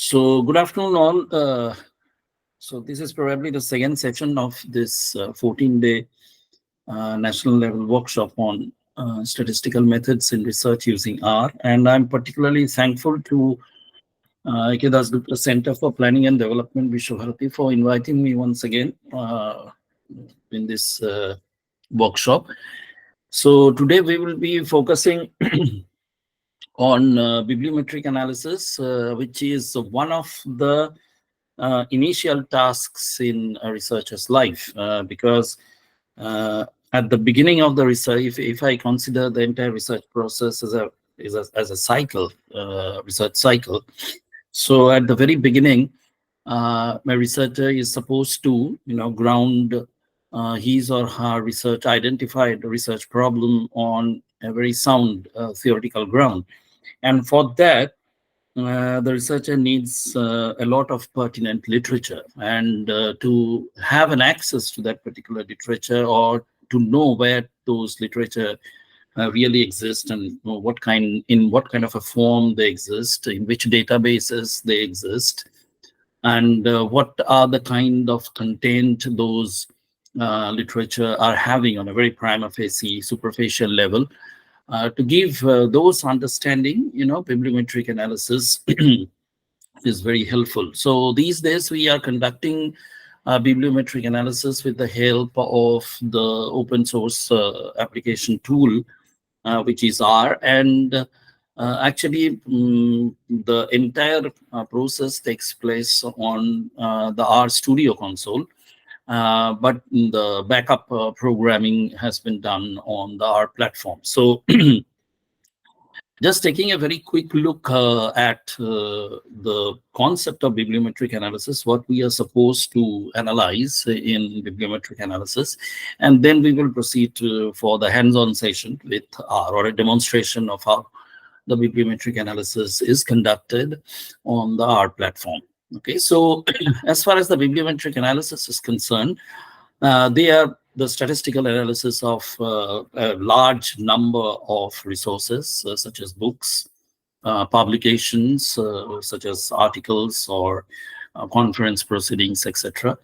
So good afternoon all. So this is probably the second session of this 14-day national level workshop on statistical methods in research using R. And I'm particularly thankful to Ikedas Gupta Center for Planning and Development, Vishwabharati, for inviting me once again in this workshop. So today we will be focusing on bibliometric analysis, which is one of the initial tasks in a researcher's life, because at the beginning of the research, if I consider the entire research process as a cycle, research cycle, so at the very beginning, my researcher is supposed to, ground his or her research, identified research problem on a very sound theoretical ground. And for that, the researcher needs a lot of pertinent literature, and to have an access to that particular literature, or to know where those literature really exist, and in what kind of a form they exist, in which databases they exist, and what are the kind of content those literature are having on a very prima facie, superficial level. To give those understanding, bibliometric analysis is very helpful. So these days we are conducting bibliometric analysis with the help of the open source application tool, which is R. And actually, the entire process takes place on the R Studio console. But the backup programming has been done on the R platform. So just taking a very quick look at the concept of bibliometric analysis, what we are supposed to analyze in bibliometric analysis, and then we will proceed for the hands-on session with R, or a demonstration of how the bibliometric analysis is conducted on the R platform. Okay, so as far as the bibliometric analysis is concerned, they are the statistical analysis of a large number of resources, such as books, publications, such as articles or conference proceedings, etc.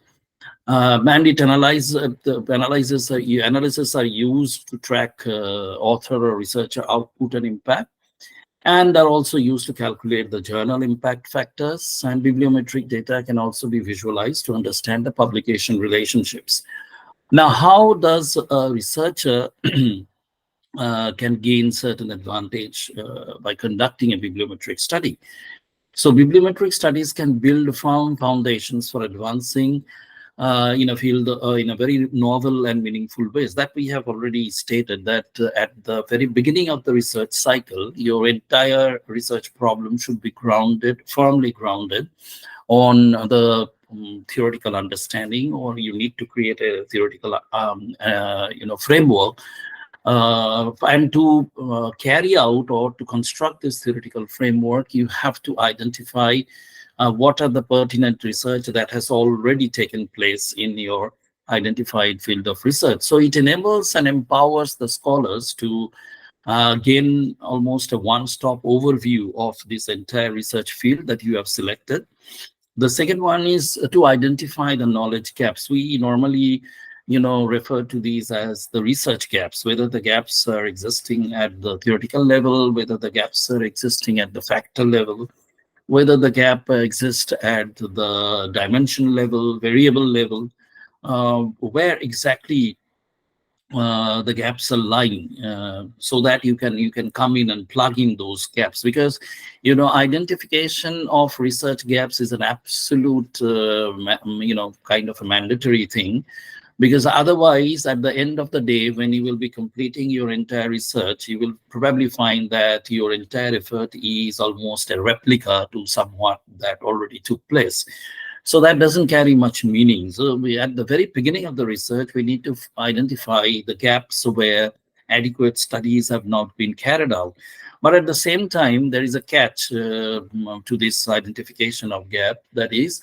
And it analysis are used to track author or researcher output and impact, and are also used to calculate the journal impact factors. And bibliometric data can also be visualized to understand the publication relationships. Now, how does a researcher can gain certain advantage by conducting a bibliometric study? So bibliometric studies can build firm foundations for advancing in a field in a very novel and meaningful ways. That we have already stated, that at the very beginning of the research cycle, your entire research problem should be firmly grounded on the theoretical understanding, or you need to create a theoretical framework, and to carry out or to construct this theoretical framework, you have to identify what are the pertinent research that has already taken place in your identified field of research. So it enables and empowers the scholars to gain almost a one-stop overview of this entire research field that you have selected. The second one is to identify the knowledge gaps. We normally, refer to these as the research gaps, whether the gaps are existing at the theoretical level, whether the gaps are existing at the factor level, whether the gap exists at the dimension level, variable level, where exactly the gaps are lying, so that you can come in and plug in those gaps. Because identification of research gaps is an absolute kind of a mandatory thing, because otherwise at the end of the day, when you will be completing your entire research, you will probably find that your entire effort is almost a replica to somewhat that already took place. So that doesn't carry much meaning. So at the very beginning of the research, we need to identify the gaps where adequate studies have not been carried out. But at the same time, there is a catch to this identification of gap. That is,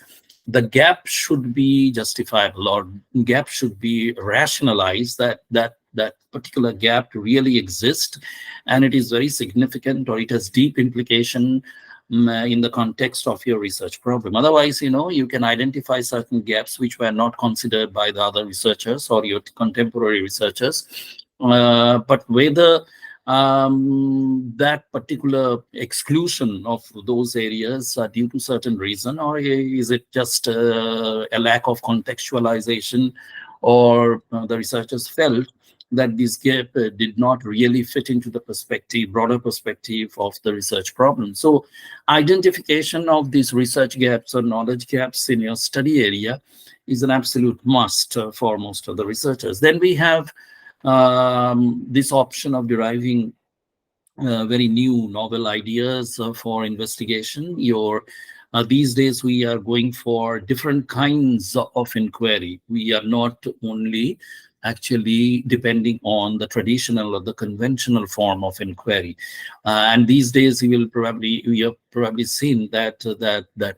the gap should be justifiable, or gap should be rationalized, that particular gap really exists, and it is very significant, or it has deep implication in the context of your research problem. Otherwise, you can identify certain gaps which were not considered by the other researchers or your contemporary researchers. But whether that particular exclusion of those areas are due to certain reason, or is it just a lack of contextualization, or the researchers felt that this gap did not really fit into the broader perspective of the research problem. So identification of these research gaps or knowledge gaps in your study area is an absolute must for most of the researchers. Then we have this option of deriving very new novel ideas for investigation. These days we are going for different kinds of inquiry. We are not only actually depending on the traditional or the conventional form of inquiry. And these days we have probably seen that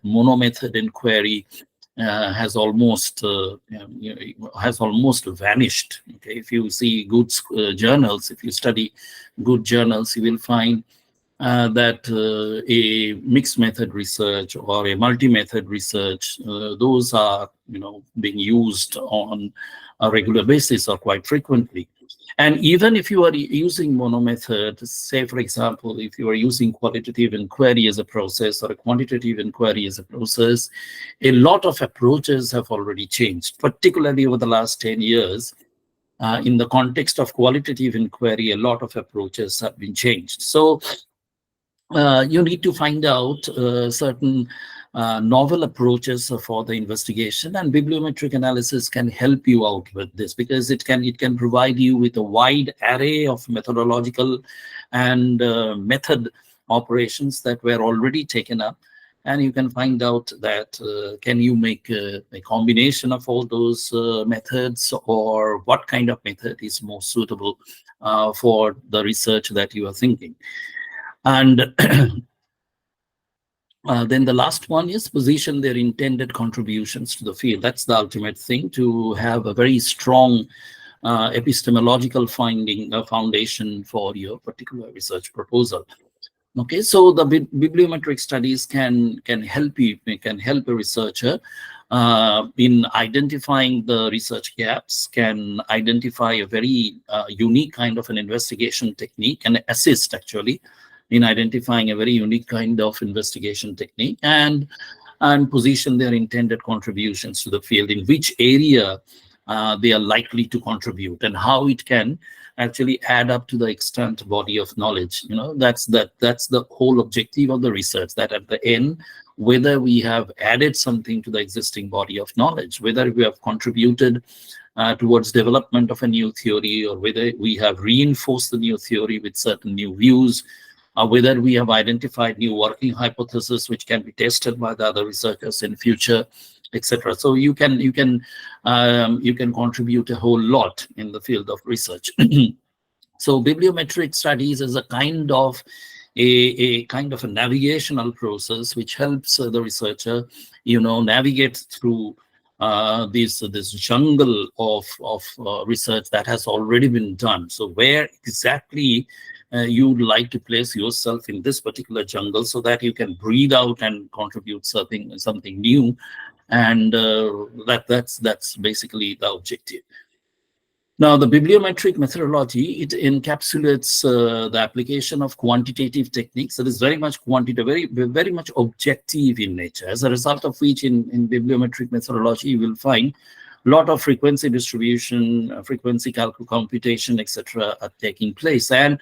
monomethod inquiry has almost vanished. Okay, if you see good journals, if you study good journals, you will find that a mixed method research or a multi-method research, those are being used on a regular basis or quite frequently. And even if you are using monomethod, say for example, if you are using qualitative inquiry as a process or a quantitative inquiry as a process, a lot of approaches have already changed, particularly over the last 10 years. In the context of qualitative inquiry, a lot of approaches have been changed. So you need to find out certain novel approaches for the investigation, and bibliometric analysis can help you out with this, because it can provide you with a wide array of methodological and method operations that were already taken up, and you can find out that can you make a combination of all those methods, or what kind of method is more suitable for the research that you are thinking. And then the last one is position their intended contributions to the field. That's the ultimate thing, to have a very strong epistemological foundation for your particular research proposal. Okay, so the bibliometric studies can help a researcher in identifying the research gaps, can identify a very unique kind of an investigation technique, and assist actually in identifying a very unique kind of investigation technique, and position their intended contributions to the field, in which area they are likely to contribute, and how it can actually add up to the extant body of knowledge. That's the whole objective of the research, that at the end, whether we have added something to the existing body of knowledge, whether we have contributed towards development of a new theory, or whether we have reinforced the new theory with certain new views, whether we have identified new working hypotheses which can be tested by the other researchers in future, etc. So you can contribute a whole lot in the field of research. So bibliometric studies is a kind of a navigational process which helps the researcher, navigate through this jungle of research that has already been done. So where exactly you'd like to place yourself in this particular jungle, so that you can breathe out and contribute something new, and that's basically the objective. Now, the bibliometric methodology, it encapsulates the application of quantitative techniques that is very much very much objective in nature. As a result of which, in bibliometric methodology, you will find a lot of frequency distribution, frequency computation, etc. are taking place, and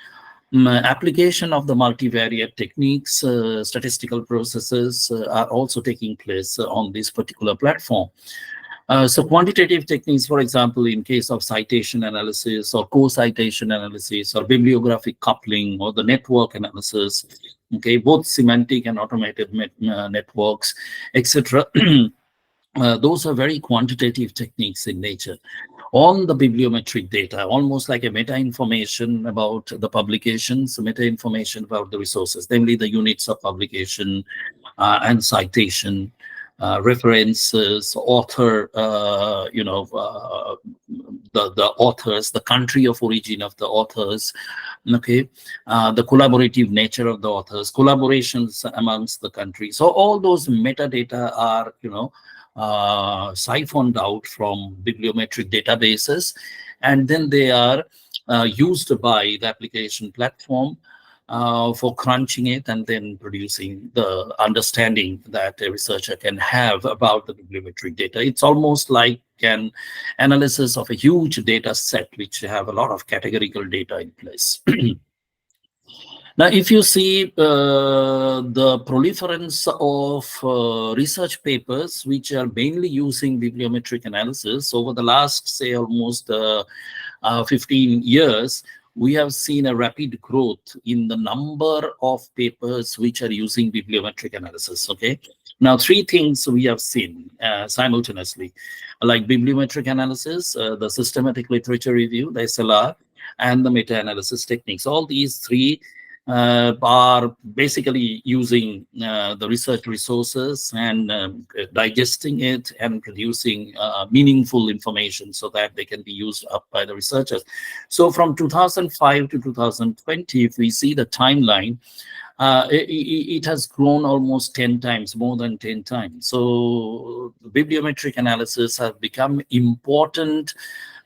application of the multivariate techniques, statistical processes are also taking place on this particular platform. So quantitative techniques, for example, in case of citation analysis or co-citation analysis or bibliographic coupling or the network analysis, okay, both semantic and automated networks, etc. Those are very quantitative techniques in nature. On the bibliometric data, almost like a meta-information about the publications, meta-information about the resources, namely the units of publication and citation, references, author, the authors, the country of origin of the authors, Okay, the collaborative nature of the authors, collaborations amongst the countries. So all those metadata are, siphoned out from bibliometric databases, and then they are used by the application platform for crunching it and then producing the understanding that a researcher can have about the bibliometric data. It's almost like an analysis of a huge data set, which have a lot of categorical data in place. Now, if you see the proliferance of research papers, which are mainly using bibliometric analysis over the last, say, almost 15 years, we have seen a rapid growth in the number of papers which are using bibliometric analysis. Okay. Now, three things we have seen simultaneously, like bibliometric analysis, the systematic literature review, the SLR, and the meta-analysis techniques. All these three are basically using the research resources and digesting it and producing meaningful information so that they can be used up by the researchers. So from 2005 to 2020, if we see the timeline, it has grown almost 10 times, more than 10 times. So bibliometric analysis has become important,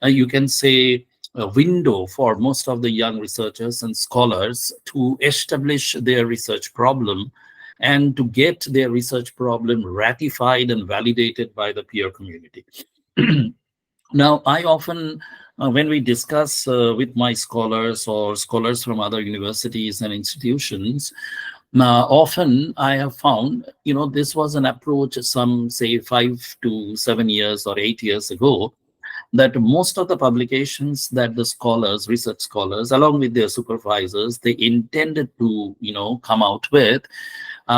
you can say, a window for most of the young researchers and scholars to establish their research problem and to get their research problem ratified and validated by the peer community. Now, I often, when we discuss with my scholars or scholars from other universities and institutions, often I have found, this was an approach some, say, 5 to 7 years or 8 years ago, that most of the publications that the scholars, research scholars, along with their supervisors, they intended to, come out with,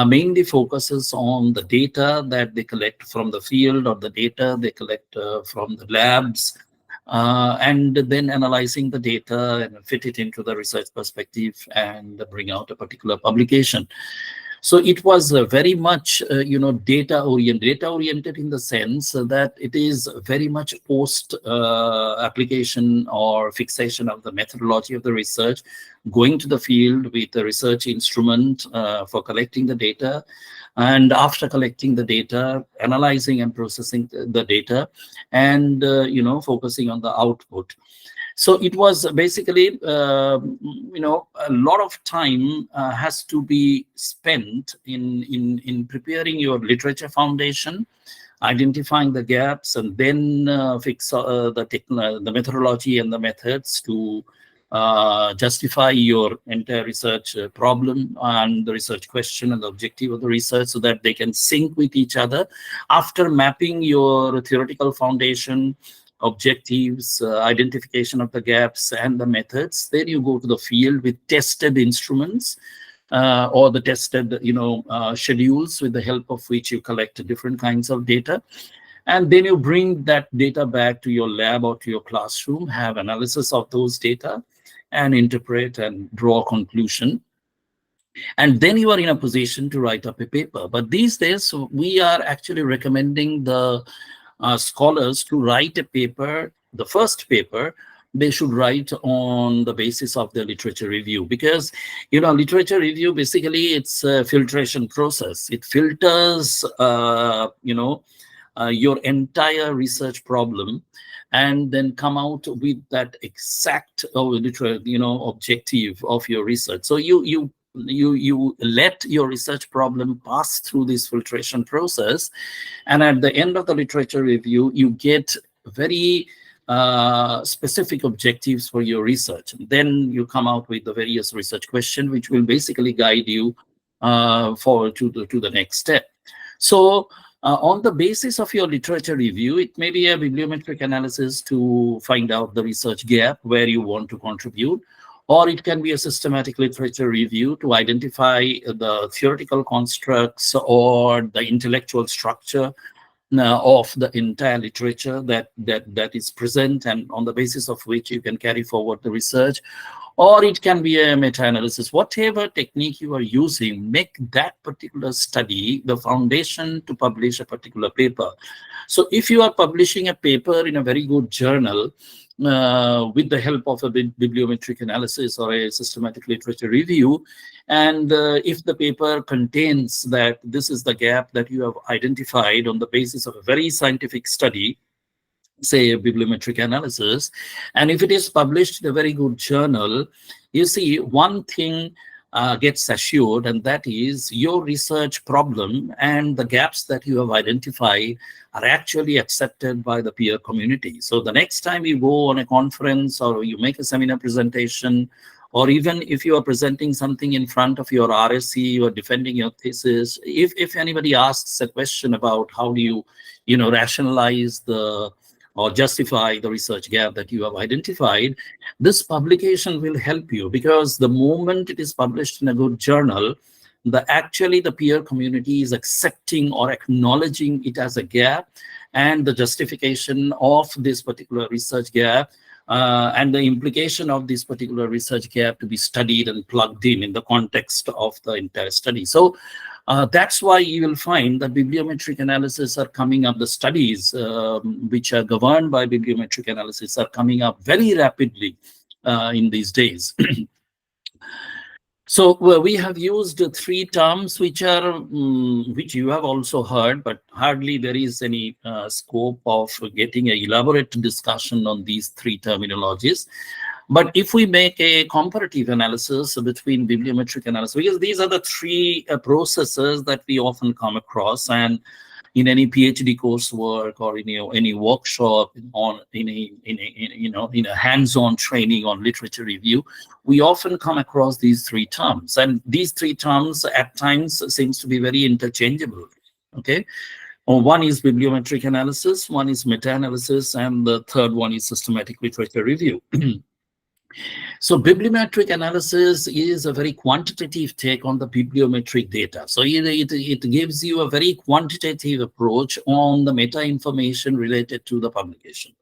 mainly focuses on the data that they collect from the field or the data they collect from the labs, and then analyzing the data and fit it into the research perspective and bring out a particular publication. So it was very much, data oriented in the sense that it is very much post application or fixation of the methodology of the research, going to the field with a research instrument for collecting the data. And after collecting the data, analyzing and processing the data, and, focusing on the output. So it was basically, a lot of time has to be spent in preparing your literature foundation, identifying the gaps, and then fix the methodology and the methods to justify your entire research problem and the research question and the objective of the research, so that they can sync with each other. After mapping your theoretical foundation, objectives, identification of the gaps and the methods, then you go to the field with tested instruments or the tested schedules, with the help of which you collect different kinds of data. And then you bring that data back to your lab or to your classroom, have analysis of those data, and interpret and draw a conclusion. And then you are in a position to write up a paper. But these days, we are actually recommending the scholars to write a paper. The first paper they should write on the basis of the literature review, because literature review, basically it's a filtration process. It filters your entire research problem, and then come out with that exact objective of your research. So you let your research problem pass through this filtration process, and at the end of the literature review, you get very specific objectives for your research. Then you come out with the various research questions, which will basically guide you forward to the next step. So on the basis of your literature review, it may be a bibliometric analysis to find out the research gap where you want to contribute, or it can be a systematic literature review to identify the theoretical constructs or the intellectual structure of the entire literature that is present, and on the basis of which you can carry forward the research. Or it can be a meta-analysis. Whatever technique you are using, make that particular study the foundation to publish a particular paper. So if you are publishing a paper in a very good journal, with the help of a bibliometric analysis or a systematic literature review. And if the paper contains that this is the gap that you have identified on the basis of a very scientific study, say a bibliometric analysis, and if it is published in a very good journal, you see one thing gets assured, and that is your research problem and the gaps that you have identified are actually accepted by the peer community. So the next time you go on a conference or you make a seminar presentation, or even if you are presenting something in front of your RSC, you are defending your thesis, if anybody asks a question about how do you know, rationalize the or justify the research gap that you have identified, this publication will help you, because the moment it is published in a good journal, actually the peer community is accepting or acknowledging it as a gap, and the justification of this particular research gap and the implication of this particular research gap to be studied and plugged in the context of the entire study. So that's why you will find that bibliometric analysis are coming up. The studies which are governed by bibliometric analysis are coming up very rapidly in these days. So we have used three terms which are which you have also heard, but hardly there is any scope of getting an elaborate discussion on these three terminologies. But if we make a comparative analysis between bibliometric analysis, because these are the three processes that we often come across, and in any PhD coursework or in any workshop in a hands-on training on literature review, we often come across these three terms, and these three terms at times seems to be very interchangeable. Okay. One is bibliometric analysis, one is meta-analysis, and the third one is systematic literature review. So bibliometric analysis is a very quantitative take on the bibliometric data. So it gives you a very quantitative approach on the meta information related to the publication.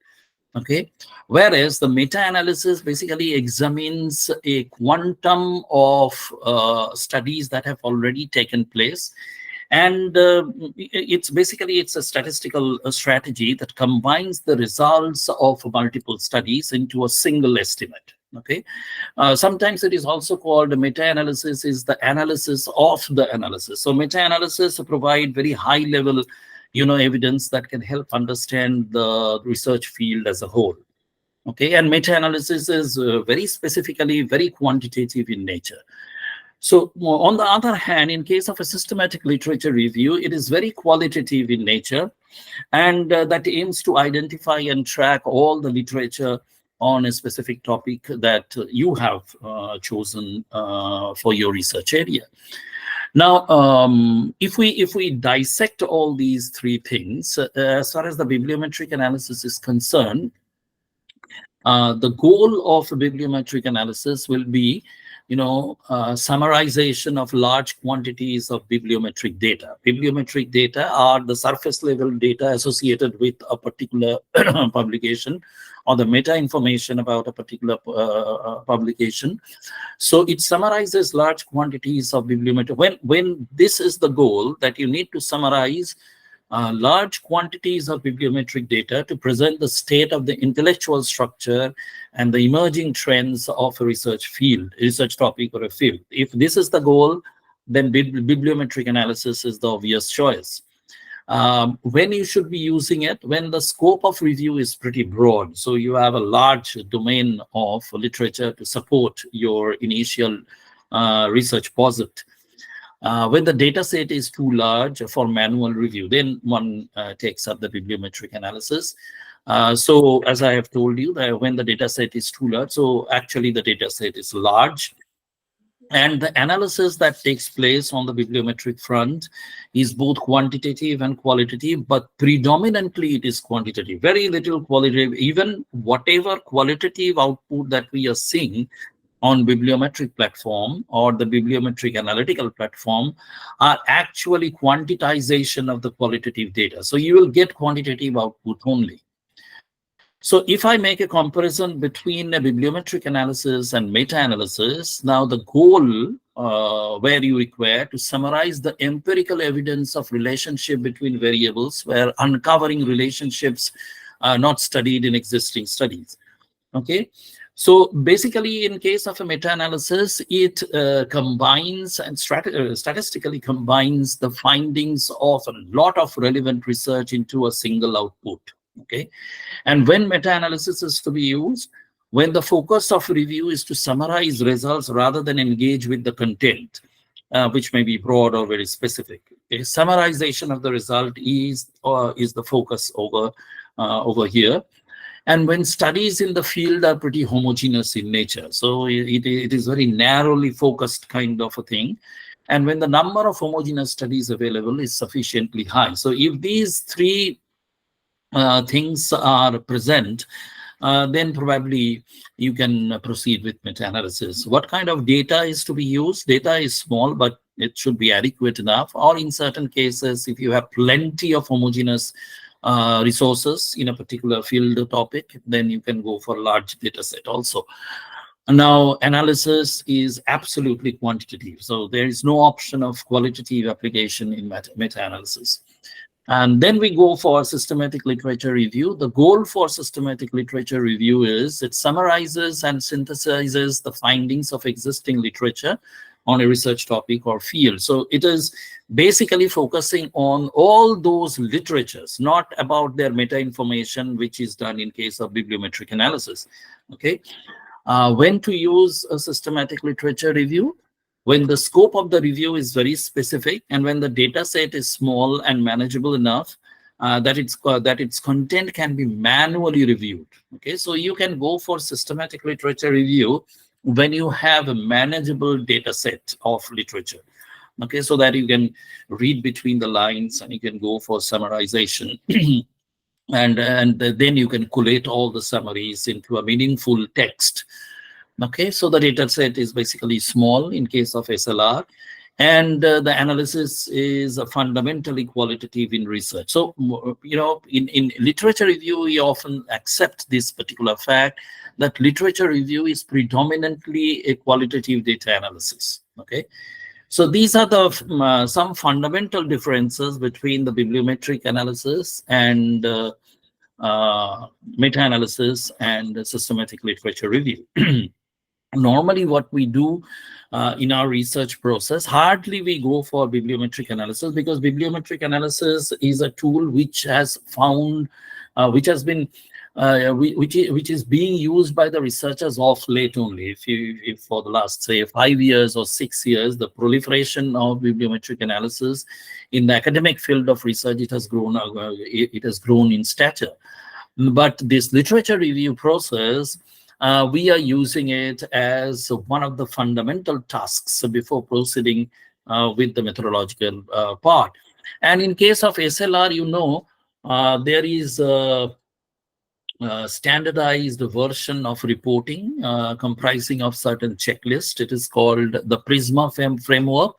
Okay, whereas the meta-analysis basically examines a quantum of studies that have already taken place. And it's a statistical strategy that combines the results of multiple studies into a single estimate. Okay, sometimes it is also called meta-analysis is the analysis of the analysis. So meta-analysis provide very high-level, evidence that can help understand the research field as a whole. Okay, and meta-analysis is very specifically very quantitative in nature. So on the other hand, in case of a systematic literature review, it is very qualitative in nature, and that aims to identify and track all the literature on a specific topic that you have chosen for your research area. Now, if we dissect all these three things, as far as the bibliometric analysis is concerned, the goal of bibliometric analysis will be summarization of large quantities of bibliometric data. Bibliometric data are the surface level data associated with a particular publication, or the meta information about a particular publication. So it summarizes large quantities of bibliometric. When this is the goal, that you need to summarize large quantities of bibliometric data to present the state of the intellectual structure and the emerging trends of a research field, research topic, or a field. If this is the goal, then bibliometric analysis is the obvious choice. When you should be using it, when the scope of review is pretty broad, so you have a large domain of literature to support your initial research posit. When the data set is too large for manual review, then one takes up the bibliometric analysis. So as I have told you, that when the data set is too large, so actually the data set is large, and the analysis that takes place on the bibliometric front is both quantitative and qualitative, but predominantly it is quantitative, very little qualitative. Even whatever qualitative output that we are seeing on bibliometric platform or the bibliometric analytical platform are actually quantitization of the qualitative data. So you will get quantitative output only. So if I make a comparison between a bibliometric analysis and meta-analysis, now the goal where you require to summarize the empirical evidence of relationship between variables, where uncovering relationships are not studied in existing studies. Okay, so basically, in case of a meta-analysis, it combines and statistically combines the findings of a lot of relevant research into a single output. Okay, and when meta-analysis is to be used, when the focus of review is to summarize results rather than engage with the content, which may be broad or very specific. A summarization of the result is the focus over here. And when studies in the field are pretty homogeneous in nature, so it is very narrowly focused kind of a thing. And when the number of homogeneous studies available is sufficiently high. So if these three things are present, then probably you can proceed with meta-analysis. What kind of data is to be used? Data is small, but it should be adequate enough. Or in certain cases, if you have plenty of homogeneous resources in a particular field topic, then you can go for a large data set also. Now, analysis is absolutely quantitative. So there is no option of qualitative application in meta-analysis. And then we go for systematic literature review. The goal for systematic literature review is it summarizes and synthesizes the findings of existing literature on a research topic or field. So it is basically focusing on all those literatures, not about their meta information, which is done in case of bibliometric analysis. Okay. When to use a systematic literature review? When the scope of the review is very specific and when the data set is small and manageable enough that its content can be manually reviewed. Okay, so you can go for systematic literature review when you have a manageable data set of literature. Okay, so that you can read between the lines and you can go for summarization. and then you can collate all the summaries into a meaningful text. Okay, so the data set is basically small in case of SLR, and the analysis is fundamentally qualitative in research. So, in literature review, we often accept this particular fact that literature review is predominantly a qualitative data analysis. Okay, so these are the some fundamental differences between the bibliometric analysis and meta-analysis and systematic literature review. Normally what we do in our research process, hardly we go for bibliometric analysis, because bibliometric analysis is a tool which has found which has been which is being used by the researchers of late only. If for the last, say, 5 years or 6 years, the proliferation of bibliometric analysis in the academic field of research, it has grown in stature. But this literature review process, we are using it as one of the fundamental tasks before proceeding with the methodological part. And in case of SLR, there is a standardized version of reporting comprising of certain checklists. It is called the PRISMA framework.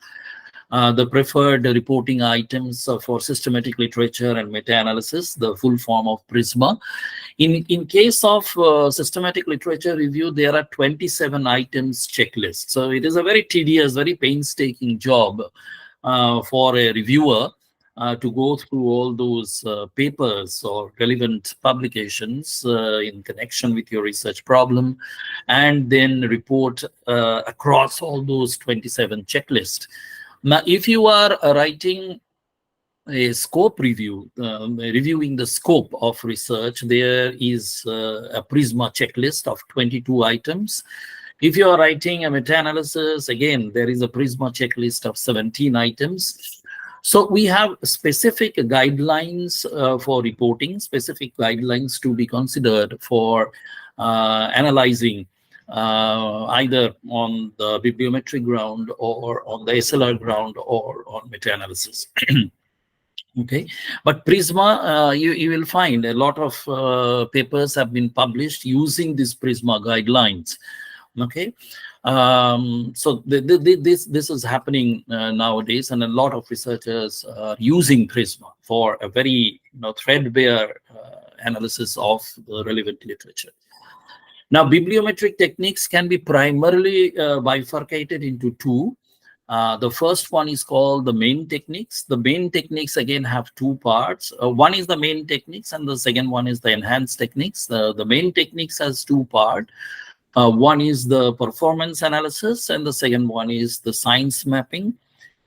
The preferred reporting items for systematic literature and meta-analysis, the full form of PRISMA. In case of systematic literature review, there are 27 items checklist. So it is a very tedious, very painstaking job for a reviewer to go through all those papers or relevant publications in connection with your research problem, and then report across all those 27 checklists. Now, if you are writing a scope review, reviewing the scope of research, there is a PRISMA checklist of 22 items. If you are writing a meta-analysis, again, there is a PRISMA checklist of 17 items. So we have specific guidelines for reporting, specific guidelines to be considered for analyzing either on the bibliometric ground or on the SLR ground or on meta-analysis. Okay, but PRISMA, you will find a lot of papers have been published using these PRISMA guidelines. Okay, so this is happening nowadays, and a lot of researchers are using PRISMA for a very threadbare analysis of the relevant literature. Now, bibliometric techniques can be primarily bifurcated into two. The first one is called the main techniques. The main techniques again have two parts. One is the main techniques and the second one is the enhanced techniques. The main techniques has two parts. One is the performance analysis and the second one is the science mapping.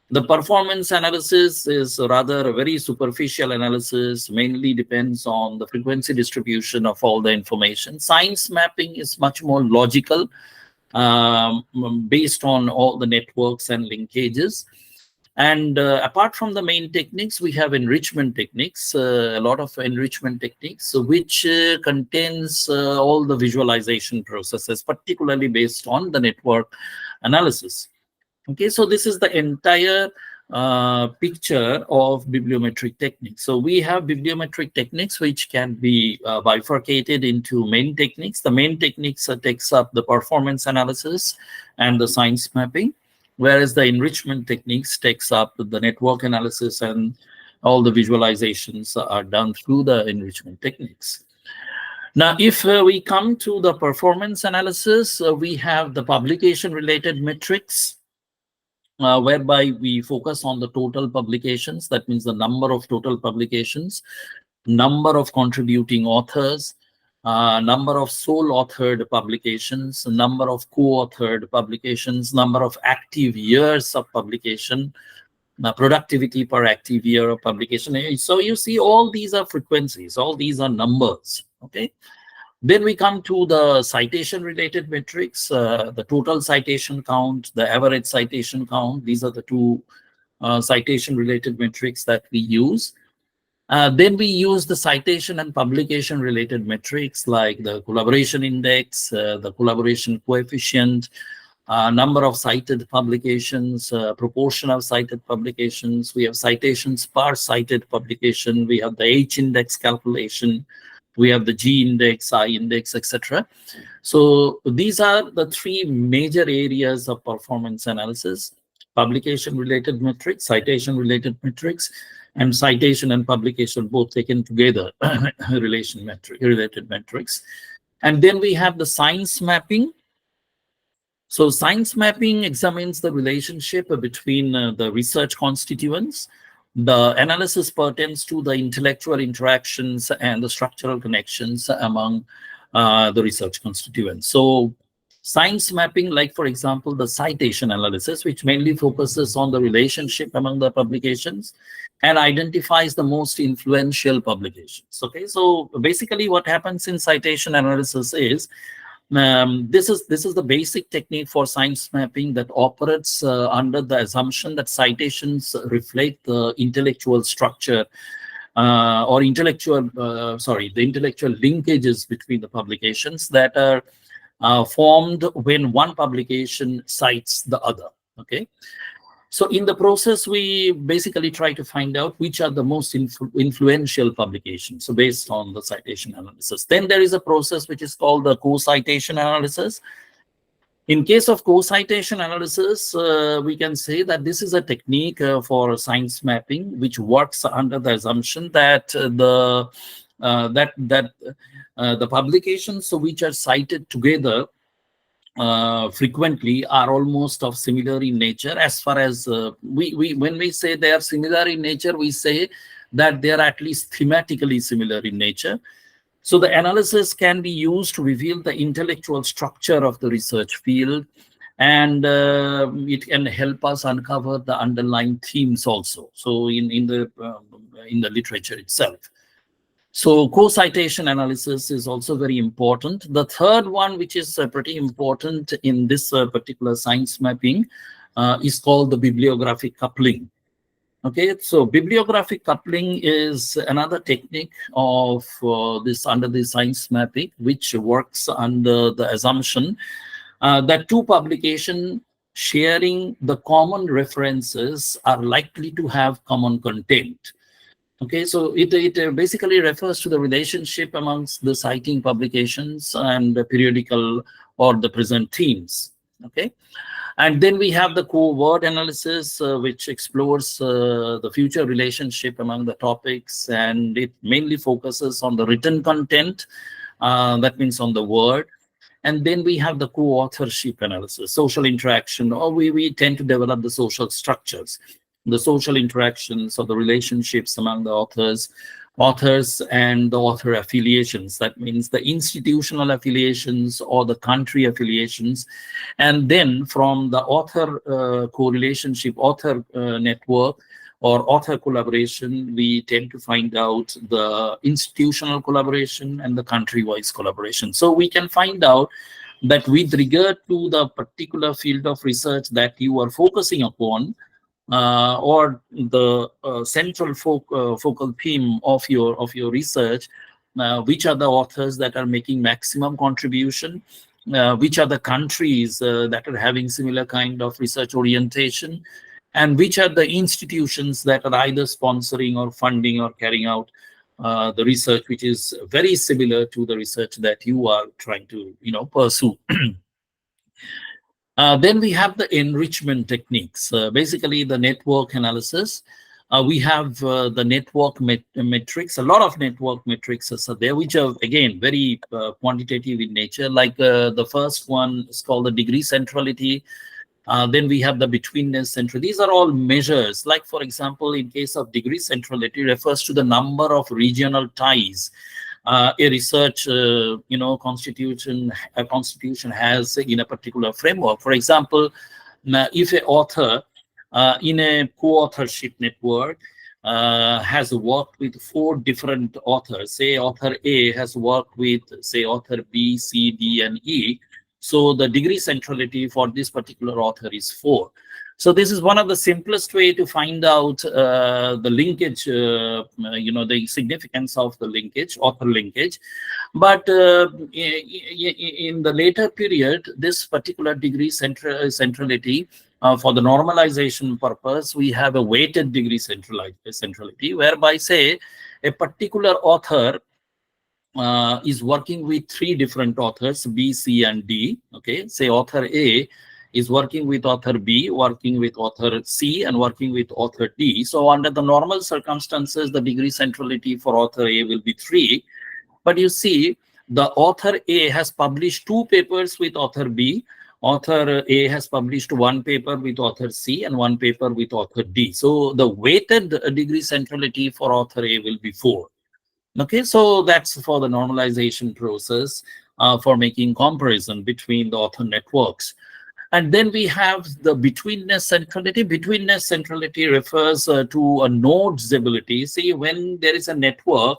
The performance analysis is rather a very superficial analysis, mainly depends on the frequency distribution of all the information. Science mapping is much more logical, based on all the networks and linkages. And apart from the main techniques, we have enrichment techniques, a lot of enrichment techniques, which contains all the visualization processes, particularly based on the network analysis. Okay, so this is the entire picture of bibliometric techniques. So we have bibliometric techniques which can be bifurcated into main techniques. The main techniques takes up the performance analysis and the science mapping, whereas the enrichment techniques takes up the network analysis and all the visualizations are done through the enrichment techniques. Now, if we come to the performance analysis, we have the publication-related metrics, whereby we focus on the total publications. That means the number of total publications, number of contributing authors, number of sole authored publications, number of co-authored publications, number of active years of publication, productivity per active year of publication. So you see, all these are frequencies, all these are numbers. Okay. Then we come to the citation related metrics, the total citation count, the average citation count. These are the two citation related metrics that we use. Then we use the citation and publication related metrics like the collaboration index, the collaboration coefficient, number of cited publications, proportion of cited publications. We have citations per cited publication. We have the H index calculation. We have the G index, I index, etc. So these are the three major areas of performance analysis: publication-related metrics, citation-related metrics, and citation and publication both taken together, related metrics. And then we have the science mapping. So science mapping examines the relationship between the research constituents. The analysis pertains to the intellectual interactions and the structural connections among the research constituents. So science mapping, like for example, the citation analysis, which mainly focuses on the relationship among the publications and identifies the most influential publications. Okay, so basically what happens in citation analysis is, this is the basic technique for science mapping that operates under the assumption that citations reflect the intellectual structure or the intellectual linkages between the publications that are formed when one publication cites the other. Okay. So in the process, we basically try to find out which are the most influential publications, so based on the citation analysis. Then there is a process which is called the co-citation analysis. In case of co-citation analysis, we can say that this is a technique for science mapping, which works under the assumption that the publications which are cited together frequently are almost of similar in nature. As far as when we say they are similar in nature, we say that they are at least thematically similar in nature. So the analysis can be used to reveal the intellectual structure of the research field, and it can help us uncover the underlying themes also. So in the literature itself. So co-citation analysis is also very important. The third one, which is pretty important in this particular science mapping, is called the bibliographic coupling. Okay, so bibliographic coupling is another technique of under the science mapping, which works under the assumption that two publications sharing the common references are likely to have common content. Okay, so it basically refers to the relationship amongst the citing publications and the periodical or the present themes. Okay, and then we have the co-word analysis, which explores the future relationship among the topics, and it mainly focuses on the written content. That means on the word. And then we have the co-authorship analysis, social interaction, or we tend to develop the social structures, the social interactions or the relationships among the authors and the author affiliations. That means the institutional affiliations or the country affiliations. And then from the author co-relationship, author network, or author collaboration, we tend to find out the institutional collaboration and the country-wise collaboration. So we can find out that with regard to the particular field of research that you are focusing upon, or the central focal theme of your research, which are the authors that are making maximum contribution, which are the countries that are having similar kind of research orientation, and which are the institutions that are either sponsoring or funding or carrying out the research, which is very similar to the research that you are trying to pursue. Then we have the enrichment techniques, basically the network analysis. We have the network metrics. A lot of network metrics are there, which are again very quantitative in nature. Like the first one is called the degree centrality. Then we have the betweenness centrality. These are all measures. Like, for example, in case of degree centrality, refers to the number of regional ties a research constitution has in a particular framework. For example, if an author in a co-authorship network has worked with 4 different authors, say author A has worked with, say, author B, C, D, and E, so the degree centrality for this particular author is 4. So this is one of the simplest way to find out the linkage, the significance of the linkage, author linkage. But in the later period, this particular degree centrality, for the normalization purpose, we have a weighted degree centrality, whereby, say, a particular author is working with 3 different authors, B, C, and D. Okay, say author A is working with author B, working with author C, and working with author D. So under the normal circumstances, the degree centrality for author A will be 3. But you see, the author A has published 2 papers with author B. Author A has published 1 paper with author C and 1 paper with author D. So the weighted degree centrality for author A will be 4. Okay, so that's for the normalization process for making comparison between the author networks. And then we have the betweenness centrality. Betweenness centrality refers to a node's ability. See, when there is a network,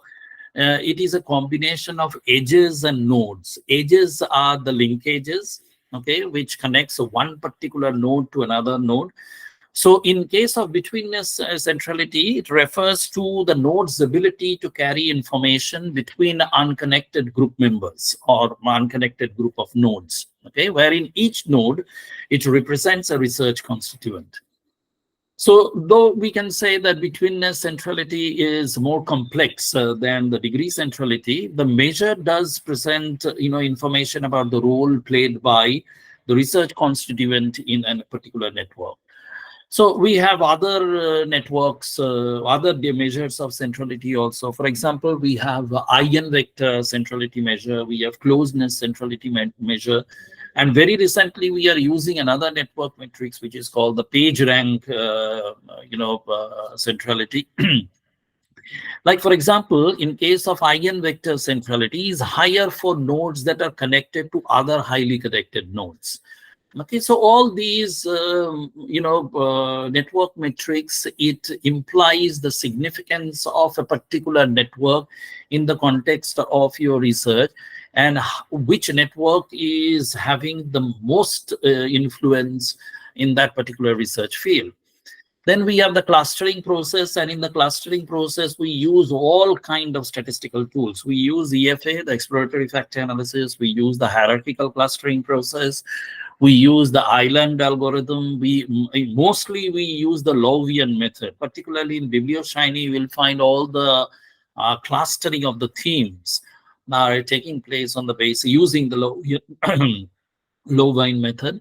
it is a combination of edges and nodes. Edges are the linkages, okay, which connects one particular node to another node. So in case of betweenness centrality, it refers to the node's ability to carry information between unconnected group members or unconnected group of nodes, okay, wherein each node, it represents a research constituent. So though we can say that betweenness centrality is more complex than the degree centrality, the measure does present information about the role played by the research constituent in a particular network. So we have other networks, other measures of centrality also. For example, we have eigenvector centrality measure, we have closeness centrality measure, and very recently we are using another network matrix which is called the page rank, centrality. Like, for example, in case of eigenvector centrality is higher for nodes that are connected to other highly connected nodes. Okay, so all these, network metrics, it implies the significance of a particular network in the context of your research, and which network is having the most influence in that particular research field. Then we have the clustering process, and in the clustering process, we use all kind of statistical tools. We use EFA, the exploratory factor analysis. We use the hierarchical clustering process. We use the island algorithm. Mostly we use the Lowvian method. Particularly in BiblioShiny, you will find all the clustering of the themes are taking place on the base using the Lowvian method.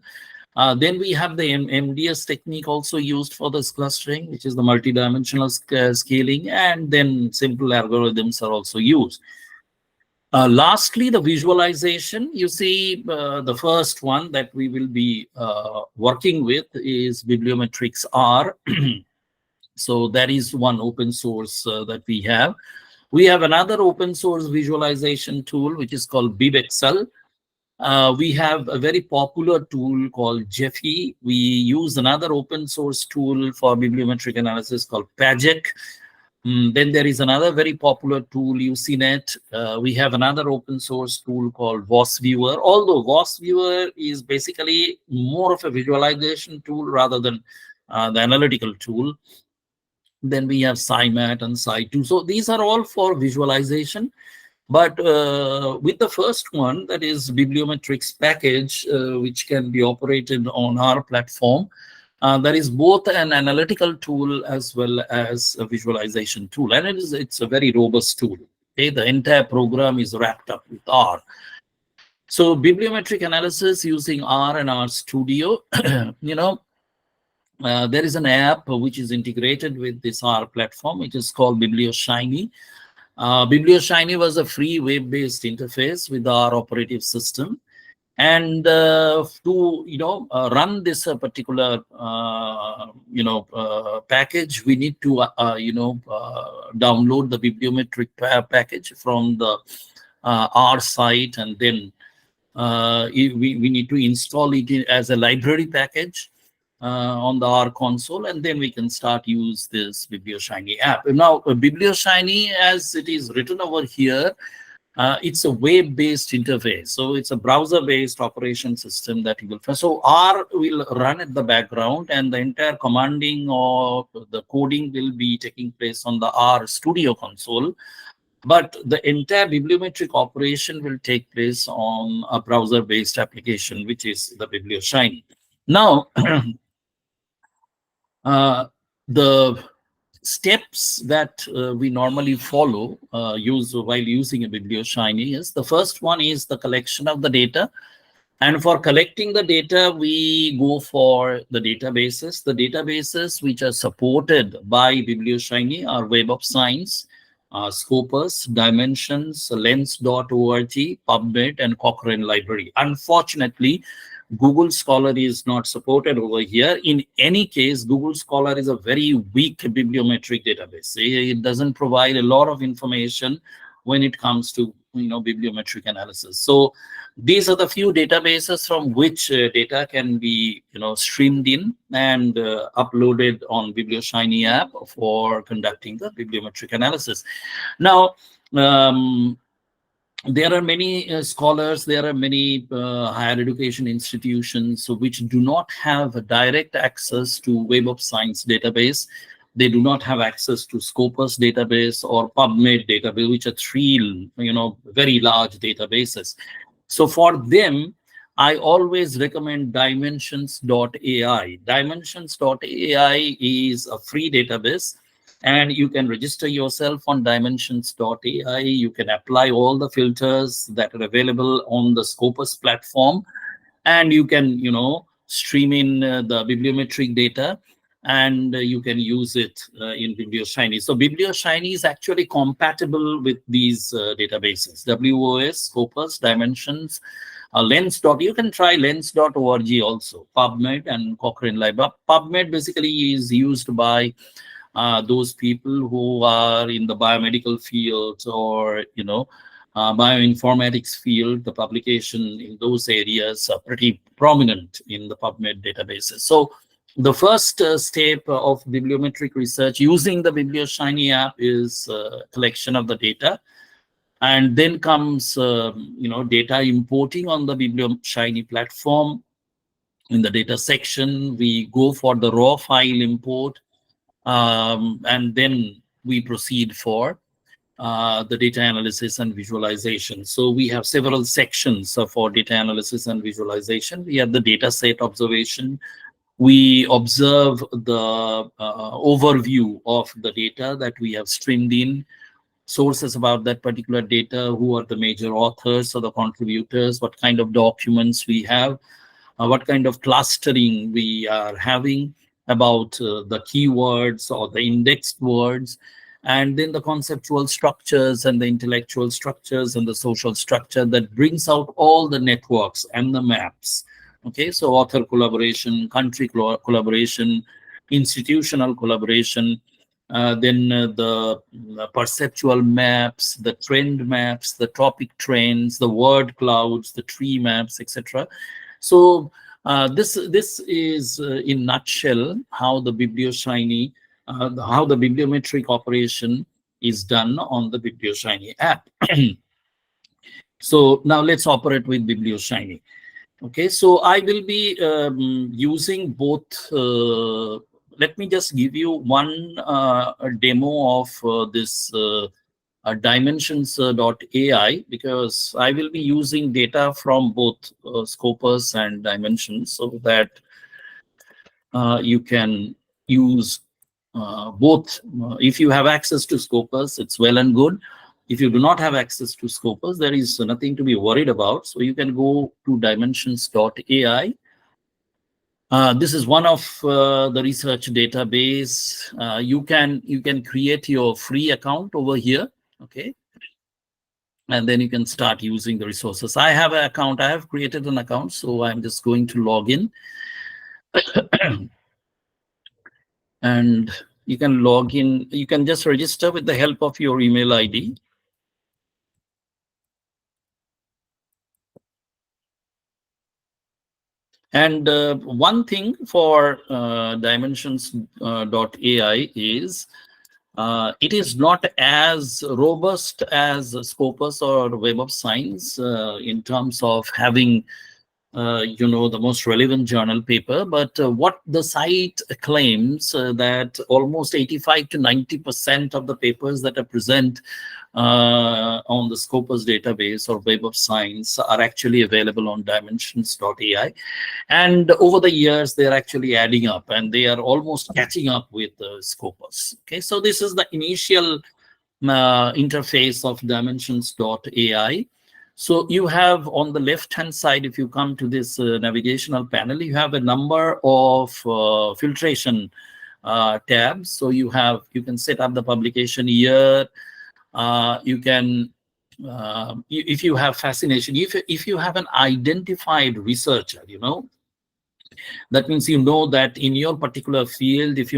Then we have the MDS technique also used for this clustering, which is the multidimensional scaling, and then simple algorithms are also used. Lastly, the visualization. You see, the first one that we will be working with is Bibliometrics R. So that is one open source that we have. We have another open source visualization tool, which is called BibExcel. We have a very popular tool called Jeffy. We use another open source tool for bibliometric analysis called Paget. Then there is another very popular tool, UCNet. We have another open source tool called VOS Viewer, although VOS Viewer is basically more of a visualization tool rather than the analytical tool. Then we have SciMat and Sci2. So these are all for visualization. But with the first one, that is Bibliometrics package, which can be operated on our platform, that is both an analytical tool as well as a visualization tool. And it's a very robust tool. Okay? The entire program is wrapped up with R. So bibliometric analysis using R and R Studio, there is an app which is integrated with this R platform, which is called BiblioShiny. BiblioShiny was a free web-based interface with our operative system. And to run this particular package, we need to download the bibliometric package from the R site, and then we need to install it as a library package on the R console, and then we can start use this BiblioShiny app. Now, BiblioShiny, as it is written over here, it's a web-based interface. So it's a browser-based operation system that you will. So R will run at the background, and the entire commanding or the coding will be taking place on the R Studio console. But the entire bibliometric operation will take place on a browser-based application, which is the BiblioShiny. Now, the steps that we normally follow while using a BiblioShiny is, the first one is the collection of the data. And for collecting the data, we go for the databases. The databases which are supported by BiblioShiny are Web of Science, Scopus, Dimensions, Lens.org, PubMed, and Cochrane Library. Unfortunately, Google Scholar is not supported over here. In any case, Google Scholar is a very weak bibliometric database. It doesn't provide a lot of information when it comes to bibliometric analysis. So these are the few databases from which data can be streamed in and uploaded on BiblioShiny app for conducting the bibliometric analysis. Now, there are many scholars, there are many higher education institutions which do not have direct access to Web of Science database. They do not have access to Scopus database or PubMed database, which are three, very large databases. So for them, I always recommend Dimensions.ai. Dimensions.ai is a free database, and you can register yourself on Dimensions.ai. You can apply all the filters that are available on the Scopus platform, and you can, stream in the bibliometric data, and you can use it in BiblioShiny. So BiblioShiny is actually compatible with these databases: WOS, Scopus, Dimensions, Lens. You can try Lens.org also, PubMed, and Cochrane Library. PubMed basically is used by those people who are in the biomedical field or bioinformatics field. The publication in those areas are pretty prominent in the PubMed databases. So the first step of bibliometric research using the BiblioShiny app is collection of the data. And then comes data importing on the BiblioShiny platform. In the data section, we go for the raw file import, and then we proceed for the data analysis and visualization. So we have several sections for data analysis and visualization. We have the data set observation. We observe the overview of the data that we have streamed in, sources about that particular data, who are the major authors or the contributors, what kind of documents we have, what kind of clustering we are having about the keywords or the indexed words, and then the conceptual structures and the intellectual structures and the social structure that brings out all the networks and the maps. Okay, so author collaboration, country collaboration, institutional collaboration, then the perceptual maps, the trend maps, the topic trends, the word clouds, the tree maps, etc. So this is in nutshell how the BiblioShiny, how the bibliometric operation is done on the BiblioShiny app. So now let's operate with BiblioShiny. Okay, so I will be using both. Let me just give you one demo of this dimensions.ai, because I will be using data from both Scopus and Dimensions, so that you can use both. If you have access to Scopus, it's well and good. If you do not have access to Scopus, there is nothing to be worried about. So you can go to dimensions.ai. This is one of the research database. You can create your free account over here. Okay, and then you can start using the resources. I have an account. I have created an account, so I'm just going to log in. And you can log in. You can just register with the help of your email ID. And one thing for dimensions.ai is it is not as robust as Scopus or Web of Science in terms of having the most relevant journal paper. But what the site claims that almost 85 to 90% of the papers that are present on the Scopus database or Web of Science are actually available on dimensions.ai. And over the years, they're actually adding up, and they are almost catching up with Scopus. Okay, so this is the initial interface of dimensions.ai. So you have on the left-hand side, if you come to this navigational panel, you have a number of filtration tabs. So you can set up the publication year. You can, if you have fascination, if you have an identified researcher, that means that in your particular field, if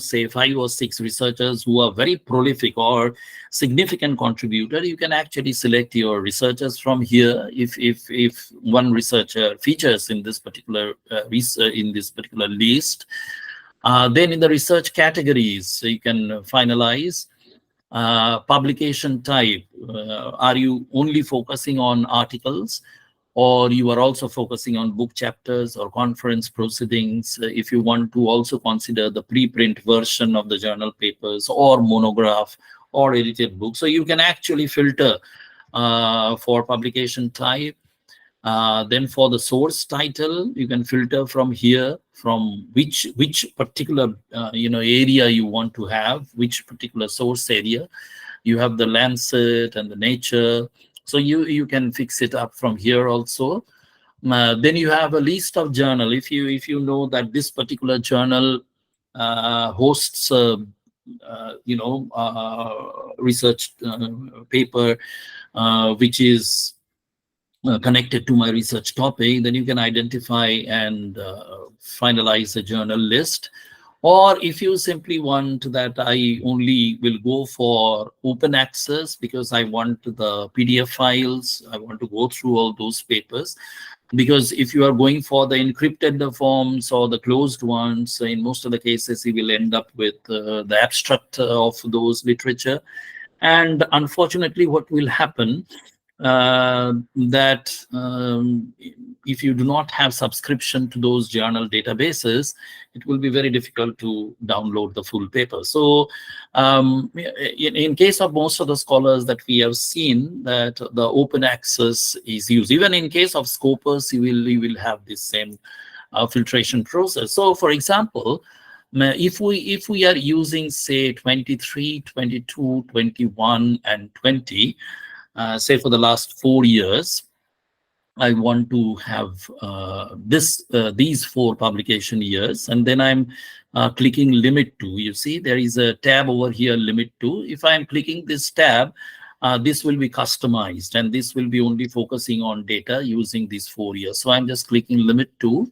say 5 or 6 researchers who are very prolific or significant contributor, you can actually select your researchers from here. If one researcher features in this particular list, then in the research categories, you can finalize. Publication type, are you only focusing on articles, or you are also focusing on book chapters or conference proceedings? If you want to also consider the preprint version of the journal papers or monograph or edited book, so you can actually filter for publication type. Then for the source title, you can filter from here, from which particular area you want to have, which particular source area. You have the Lancet and the Nature, so you can fix it up from here also. Then you have a list of journal. If you know that this particular journal hosts research paper which is connected to my research topic, then you can identify and finalize a journal list. Or if you simply want that I only will go for open access because I want the PDF files, I want to go through all those papers. Because if you are going for the encrypted forms or the closed ones, in most of the cases, you will end up with the abstract of those literature. And unfortunately, what will happen that if you do not have subscription to those journal databases, it will be very difficult to download the full paper. So in case of most of the scholars that we have seen, that the open access is used. Even in case of Scopus, you will have this same filtration process. So for example, if we are using, say, 23, 22, 21, and 20, say for the last 4 years, I want to have these 4 publication years, and then I'm clicking limit to. You see, there is a tab over here, limit to. If I'm clicking this tab, this will be customized, and this will be only focusing on data using these 4 years. So I'm just clicking limit to.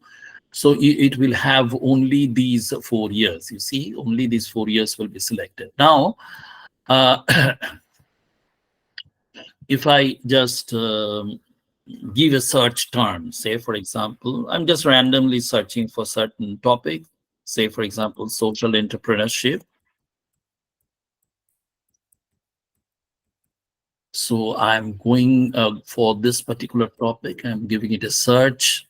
So it will have only these 4 years. You see, only these 4 years will be selected. Now, if I just give a search term, say, for example, I'm just randomly searching for certain topic, say, for example, social entrepreneurship. So I'm going for this particular topic. I'm giving it a search.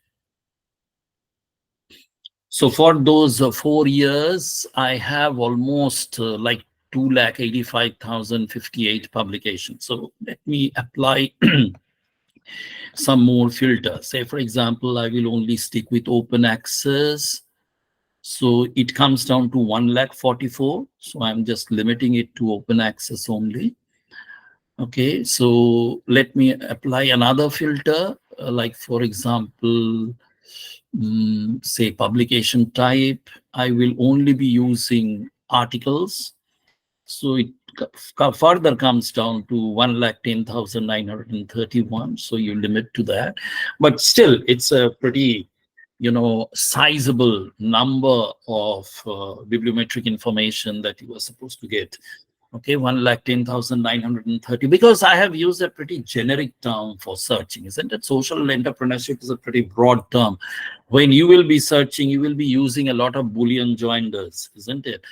So for those 4 years, I have almost like 2,85,058 publications. So let me apply some more filters. Say, for example, I will only stick with open access. So it comes down to 1,44,000. So I'm just limiting it to open access only. Okay, so let me apply another filter, like for example, say publication type. I will only be using articles. So it further comes down to 1,10,931. So you limit to that, but still it's a pretty, sizable number of bibliometric information that you are supposed to get. Okay, 1,10,930, because I have used a pretty generic term for searching, isn't it? Social entrepreneurship is a pretty broad term. When you will be searching, you will be using a lot of Boolean joinders, isn't it?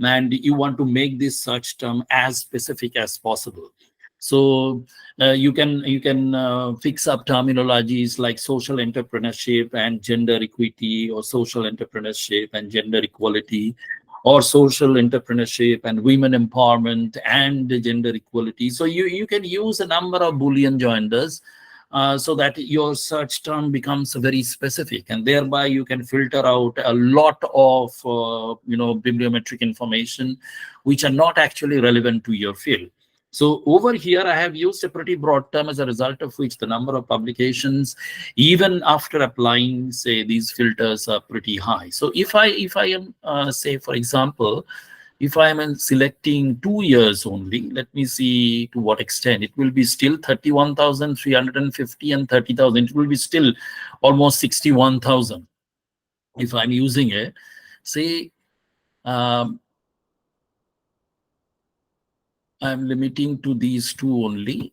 And you want to make this search term as specific as possible. So you can fix up terminologies like social entrepreneurship and gender equity, or social entrepreneurship and gender equality, or social entrepreneurship and women empowerment and gender equality. So you can use a number of Boolean joinders so that your search term becomes very specific, and thereby you can filter out a lot of bibliometric information which are not actually relevant to your field. So over here, I have used a pretty broad term, as a result of which the number of publications, even after applying, say, these filters, are pretty high. So if I am, say, for example, if I am selecting 2 years only, let me see to what extent. It will be still 31,350 and 30,000. It will be still almost 61,000 if I'm using it. Say, I'm limiting to these 2 only.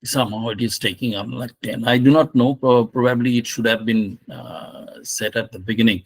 Somehow it is taking up like 10. I do not know. Probably it should have been set at the beginning.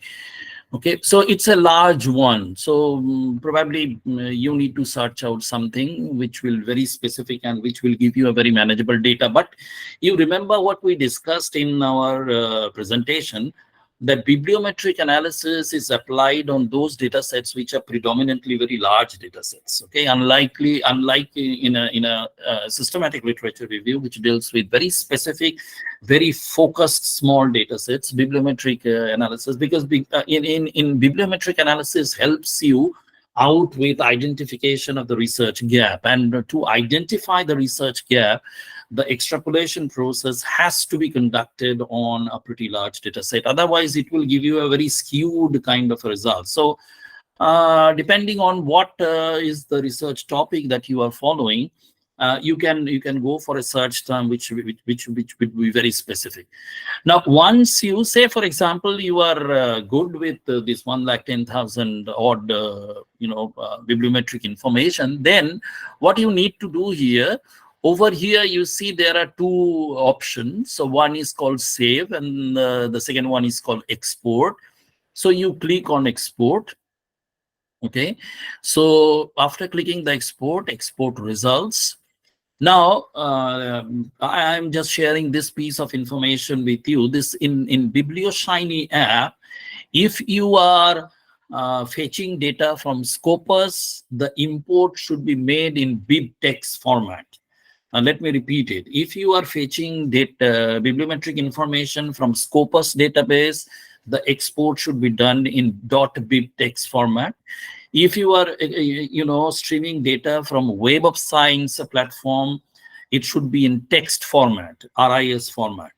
Okay, so it's a large one. So probably you need to search out something which will very specific and which will give you a very manageable data. But you remember what we discussed in our presentation, that bibliometric analysis is applied on those data sets which are predominantly very large data sets. Okay, unlike in a systematic literature review, which deals with very specific, very focused small data sets, bibliometric analysis, because in bibliometric analysis helps you out with identification of the research gap, and to identify the research gap, the extrapolation process has to be conducted on a pretty large data set. Otherwise, it will give you a very skewed kind of a result. So depending on what is the research topic that you are following, you can go for a search term which would be very specific. Now, once you say, for example, you are good with this 1,10,000 odd bibliometric information, then what you need to do here, over here, you see there are 2 options. So one is called save, and the second one is called export. So you click on export. Okay, so after clicking the export results. Now, I'm just sharing this piece of information with you. This in BiblioShiny app, if you are fetching data from Scopus, the import should be made in BibTeX format. And let me repeat it. If you are fetching data, bibliometric information from Scopus database, the export should be done in .bibtex format. If you are, streaming data from Web of Science platform, it should be in text format, RIS format.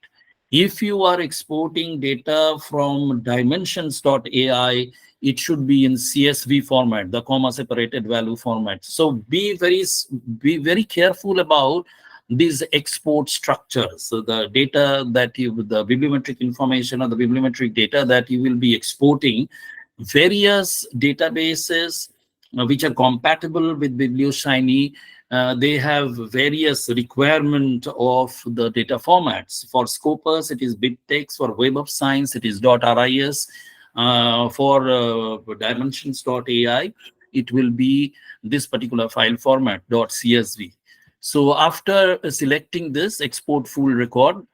If you are exporting data from dimensions.ai, it should be in CSV format, the comma separated value format. So be very careful about these export structures. So the data that the bibliometric information or the bibliometric data that you will be exporting, various databases which are compatible with BiblioShiny, they have various requirement of the data formats. For Scopus, it is BibTeX. For Web of Science, it is .ris. For dimensions.ai, it will be this particular file format, .csv. So after selecting this export full record,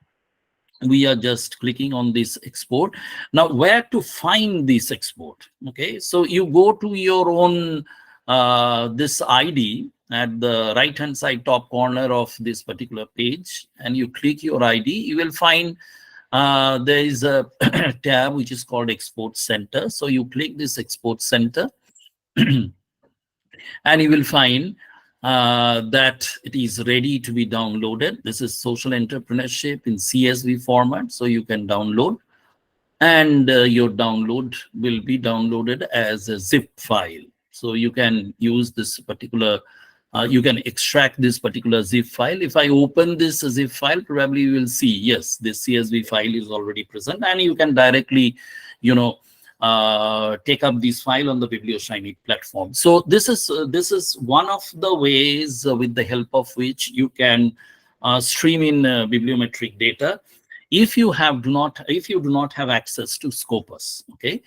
we are just clicking on this export. Now, where to find this export? Okay, so you go to your own this ID at the right hand side top corner of this particular page, and you click your ID. You will find there is a tab which is called Export Center. So you click this Export Center and you will find that it is ready to be downloaded. This is social entrepreneurship in CSV format, so you can download, and your download will be downloaded as a zip file. So you can use this particular, you can extract this particular zip file. If I open this zip file, probably you will see, yes, this CSV file is already present, and you can directly, take up this file on the BiblioShiny platform. So this is one of the ways with the help of which you can stream in bibliometric data if you do not have access to Scopus. Okay,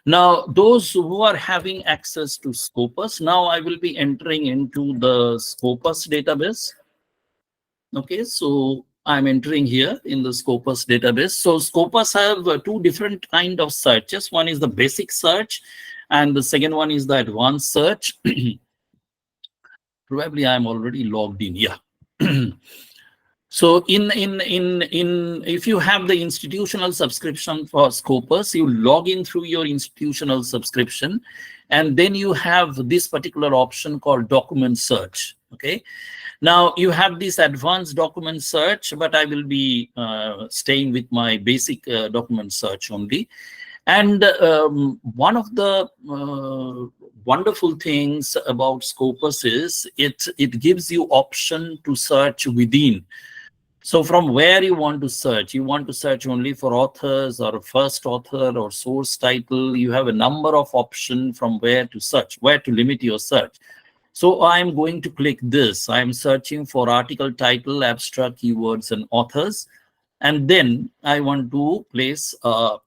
now those who are having access to Scopus, now I will be entering into the Scopus database. Okay, so I'm entering here in the Scopus database. So Scopus have two different kind of searches. One is the basic search, and the second one is the advanced search. Probably I'm already logged in. Yeah. So if you have the institutional subscription for Scopus, you log in through your institutional subscription, and then you have this particular option called document search. Okay, now you have this advanced document search, but I will be staying with my basic document search only. And one of the wonderful things about Scopus is it gives you option to search within. So from where you want to search, you want to search only for authors or first author or source title. You have a number of options from where to search, where to limit your search. So I'm going to click this. I'm searching for article title, abstract, keywords, and authors. And then I want to place a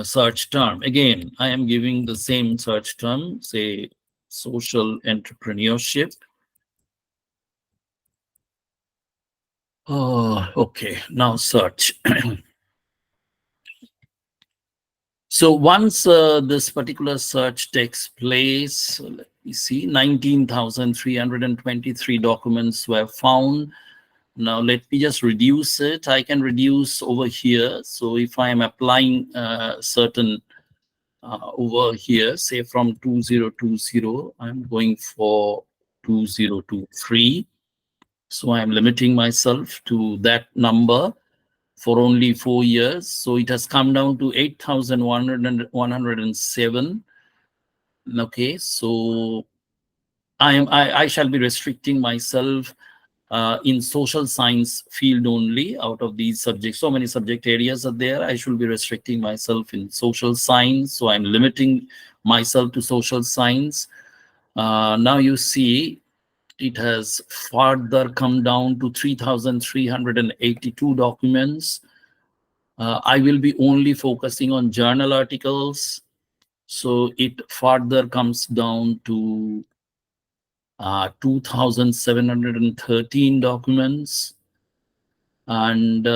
search term. Again, I am giving the same search term, say social entrepreneurship. Oh, okay, now search. So once this particular search takes place, let me see, 19,323 documents were found. Now let me just reduce it. I can reduce over here. So if I am applying certain over here, say from 2020, I'm going for 2023. So I'm limiting myself to that number for only 4 years. So it has come down to 8,107. Okay, so I shall be restricting myself in social science field only. Out of these subjects, so many subject areas are there, I should be restricting myself in social science. So I'm limiting myself to social science. Now you see it has further come down to 3,382 documents. I will be only focusing on journal articles. So it further comes down to 2,713 documents. And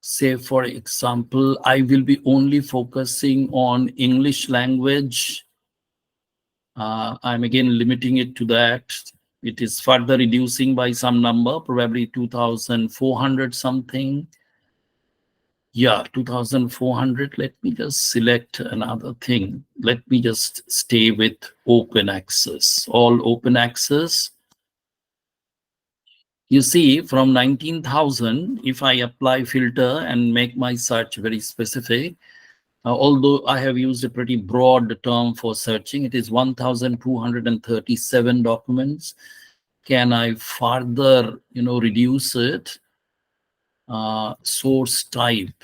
say, for example, I will be only focusing on English language. I'm again limiting it to that. It is further reducing by some number, probably 2,400 something. Yeah, 2400. Let me just select another thing. Let me just stay with open access, all open access. You see, from 19,000, if I apply filter and make my search very specific, although I have used a pretty broad term for searching, it is 1,237 documents. Can I further, reduce it? Source type,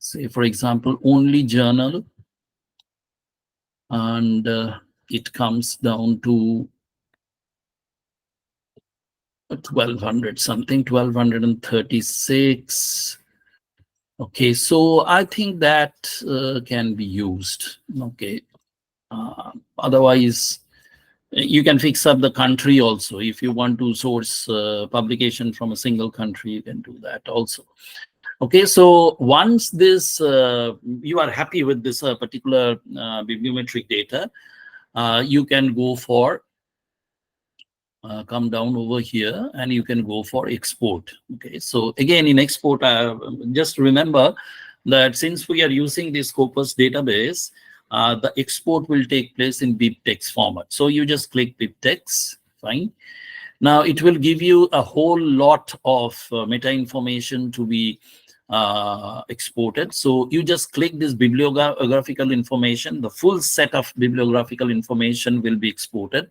say, for example, only journal, and it comes down to 1200 something, 1236. Okay, so I think that can be used. Okay, otherwise you can fix up the country also. If you want to source publication from a single country, you can do that also. Okay, so once this you are happy with this particular bibliometric data, you can go for come down over here and you can go for export. Okay, so again in export, just remember that since we are using this Scopus database, the export will take place in BibTeX format. So you just click BibTeX, fine. Now it will give you a whole lot of meta information to be exported. So you just click this bibliographical information, the full set of bibliographical information will be exported.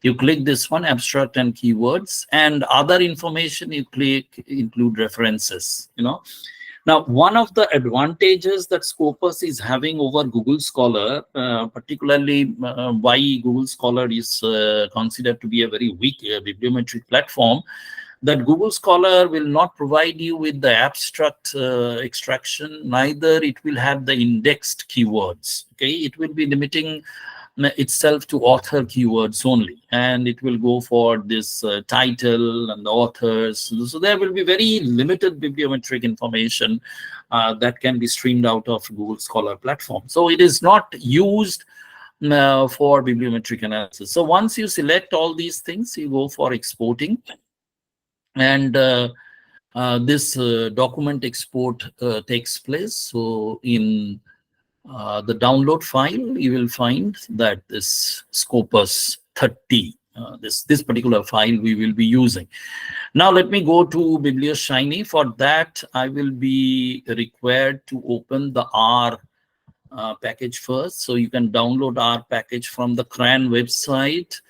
You click this one, abstract and keywords, and other information you click include references. Now, one of the advantages that Scopus is having over Google Scholar, particularly why Google Scholar is considered to be a very weak bibliometric platform, that Google Scholar will not provide you with the abstract extraction, neither it will have the indexed keywords. Okay, it will be limiting itself to author keywords only, and it will go for this title and the authors. So there will be very limited bibliometric information that can be streamed out of Google Scholar platform. So it is not used for bibliometric analysis. So once you select all these things, you go for exporting, and this document export takes place. So in the download file, you will find that this Scopus 30, this particular file we will be using. Now let me go to BiblioShiny. For that, I will be required to open the R package first. So you can download R package from the CRAN website.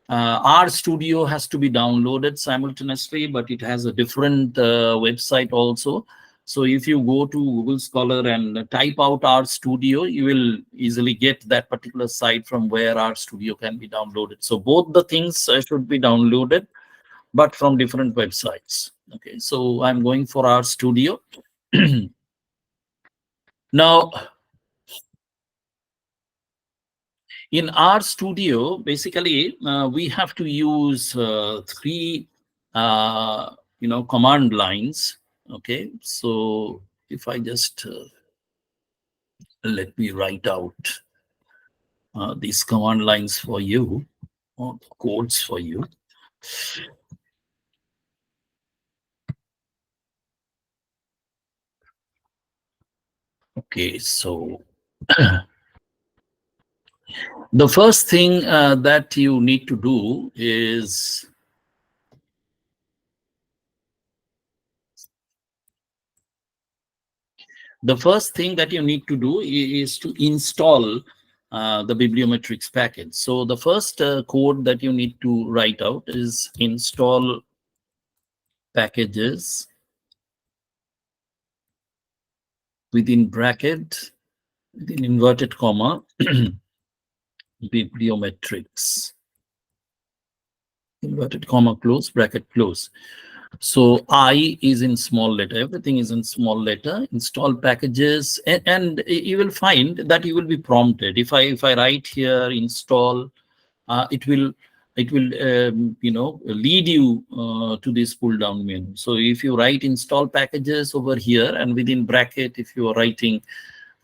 R Studio has to be downloaded simultaneously, but it has a different website also. So if you go to Google Scholar and type out R Studio, you will easily get that particular site from where R Studio can be downloaded. So both the things should be downloaded, but from different websites. Okay, so I'm going for R Studio. Now, in R Studio, basically, we have to use three, command lines. Okay, so if I just let me write out these command lines for you, or codes for you. Okay, so the first thing that you need to do is to install the Bibliometrics package. So the first code that you need to write out is install packages within bracket, within inverted comma, Bibliometrics, inverted comma, close, bracket, close. So I is in small letter, everything is in small letter, install packages, and you will find that you will be prompted. If I write here install, it will lead you to this pull down menu. So if you write install packages over here, and within bracket, if you are writing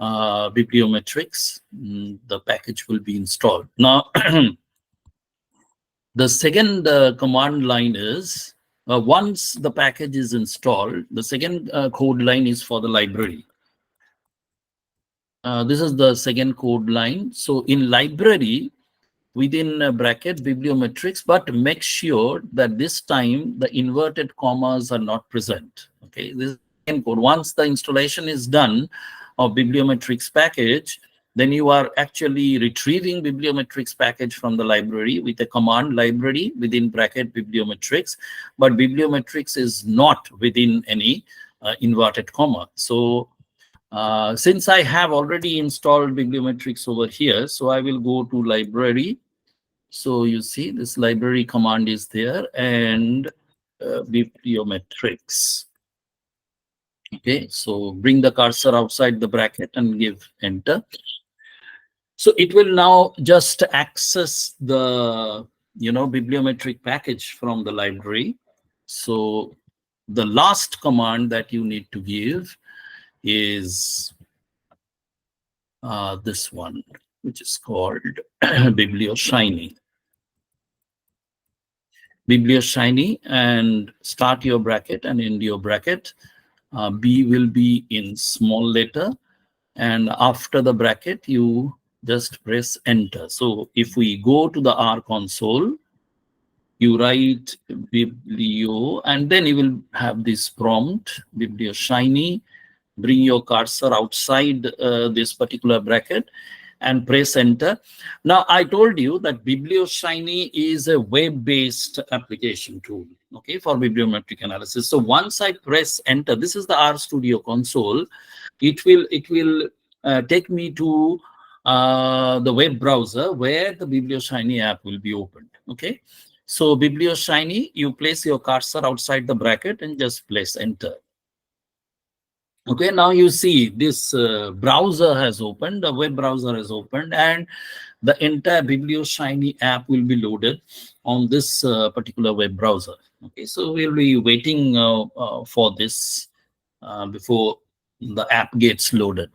Bibliometrics, the package will be installed. Now the second command line is Once the package is installed, the second code line is for the library. This is the second code line. So in library, within a bracket bibliometrics, but make sure that this time the inverted commas are not present. Okay, this is the second code. Once the installation is done of bibliometrics package, then you are actually retrieving bibliometrics package from the library with a command library within bracket bibliometrics, but bibliometrics is not within any inverted comma. So since I have already installed bibliometrics over here, so I will go to library. So you see this library command is there, and bibliometrics. Okay, so bring the cursor outside the bracket and give enter. So it will now just access the bibliometric package from the library. So the last command that you need to give is this one, which is called biblioshiny. Biblioshiny, and start your bracket and end your bracket. B will be in small letter, and after the bracket you just press enter. So if we go to the R console, you write biblio, and then you will have this prompt, biblioshiny. Bring your cursor outside this particular bracket and press enter. Now, I told you that biblioshiny is a web-based application tool, okay, for bibliometric analysis. So once I press enter, this is the RStudio console. It will take me to the web browser where the biblioshiny app will be opened. Okay, so biblioshiny, you place your cursor outside the bracket and just press enter. Okay, now you see this browser has opened, the web browser has opened, and the entire biblioshiny app will be loaded on this particular web browser. Okay, so we'll be waiting for this before the app gets loaded.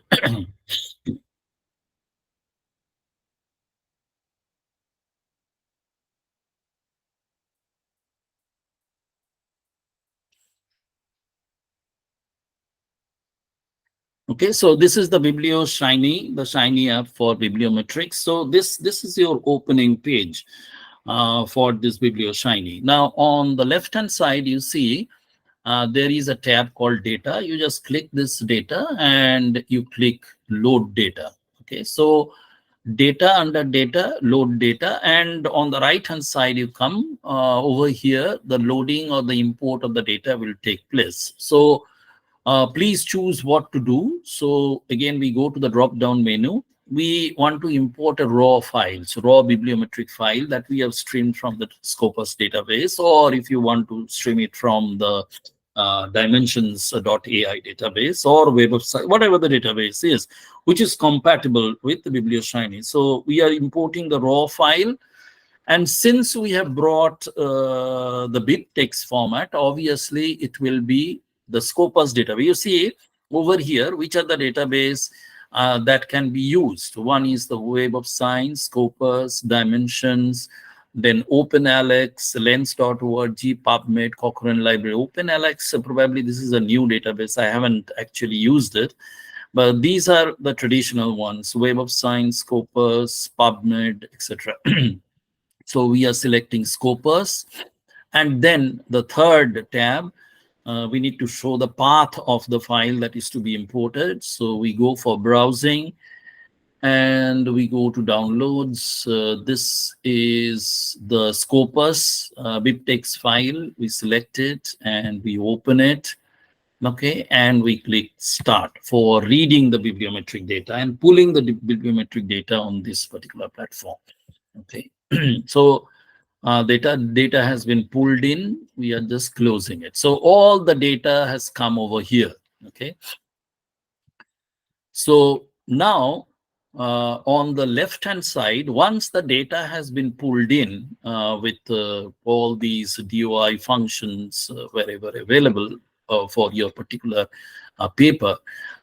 Okay, so this is the biblioshiny, the shiny app for bibliometrics. So this is your opening page for this biblioshiny. Now on the left hand side, you see there is a tab called data. You just click this data and you click load data. Okay, so data, under data, load data, and on the right hand side you come over here, the loading or the import of the data will take place. So please choose what to do. So again, we go to the drop down menu. We want to import a raw file, so raw bibliometric file that we have streamed from the Scopus database, or if you want to stream it from the dimensions.ai database or web of science, whatever the database is, which is compatible with the biblioshiny. So we are importing the raw file. And since we have brought the BibTeX format, obviously it will be the Scopus database. You see over here, which are the database that can be used. One is the Web of Science, Scopus, Dimensions, then OpenAlex, Lens.org, PubMed, Cochrane Library. OpenAlex, probably this is a new database. I haven't actually used it. But these are the traditional ones, Web of Science, Scopus, PubMed, etc. So we are selecting Scopus. And then the third tab, we need to show the path of the file that is to be imported. So we go for browsing and we go to downloads. This is the Scopus BibTeX file. We select it and we open it. Okay, and we click start for reading the bibliometric data and pulling the bibliometric data on this particular platform. Okay, so data has been pulled in. We are just closing it. So all the data has come over here. Okay, so now on the left hand side, once the data has been pulled in with all these DOI functions wherever available for your particular paper,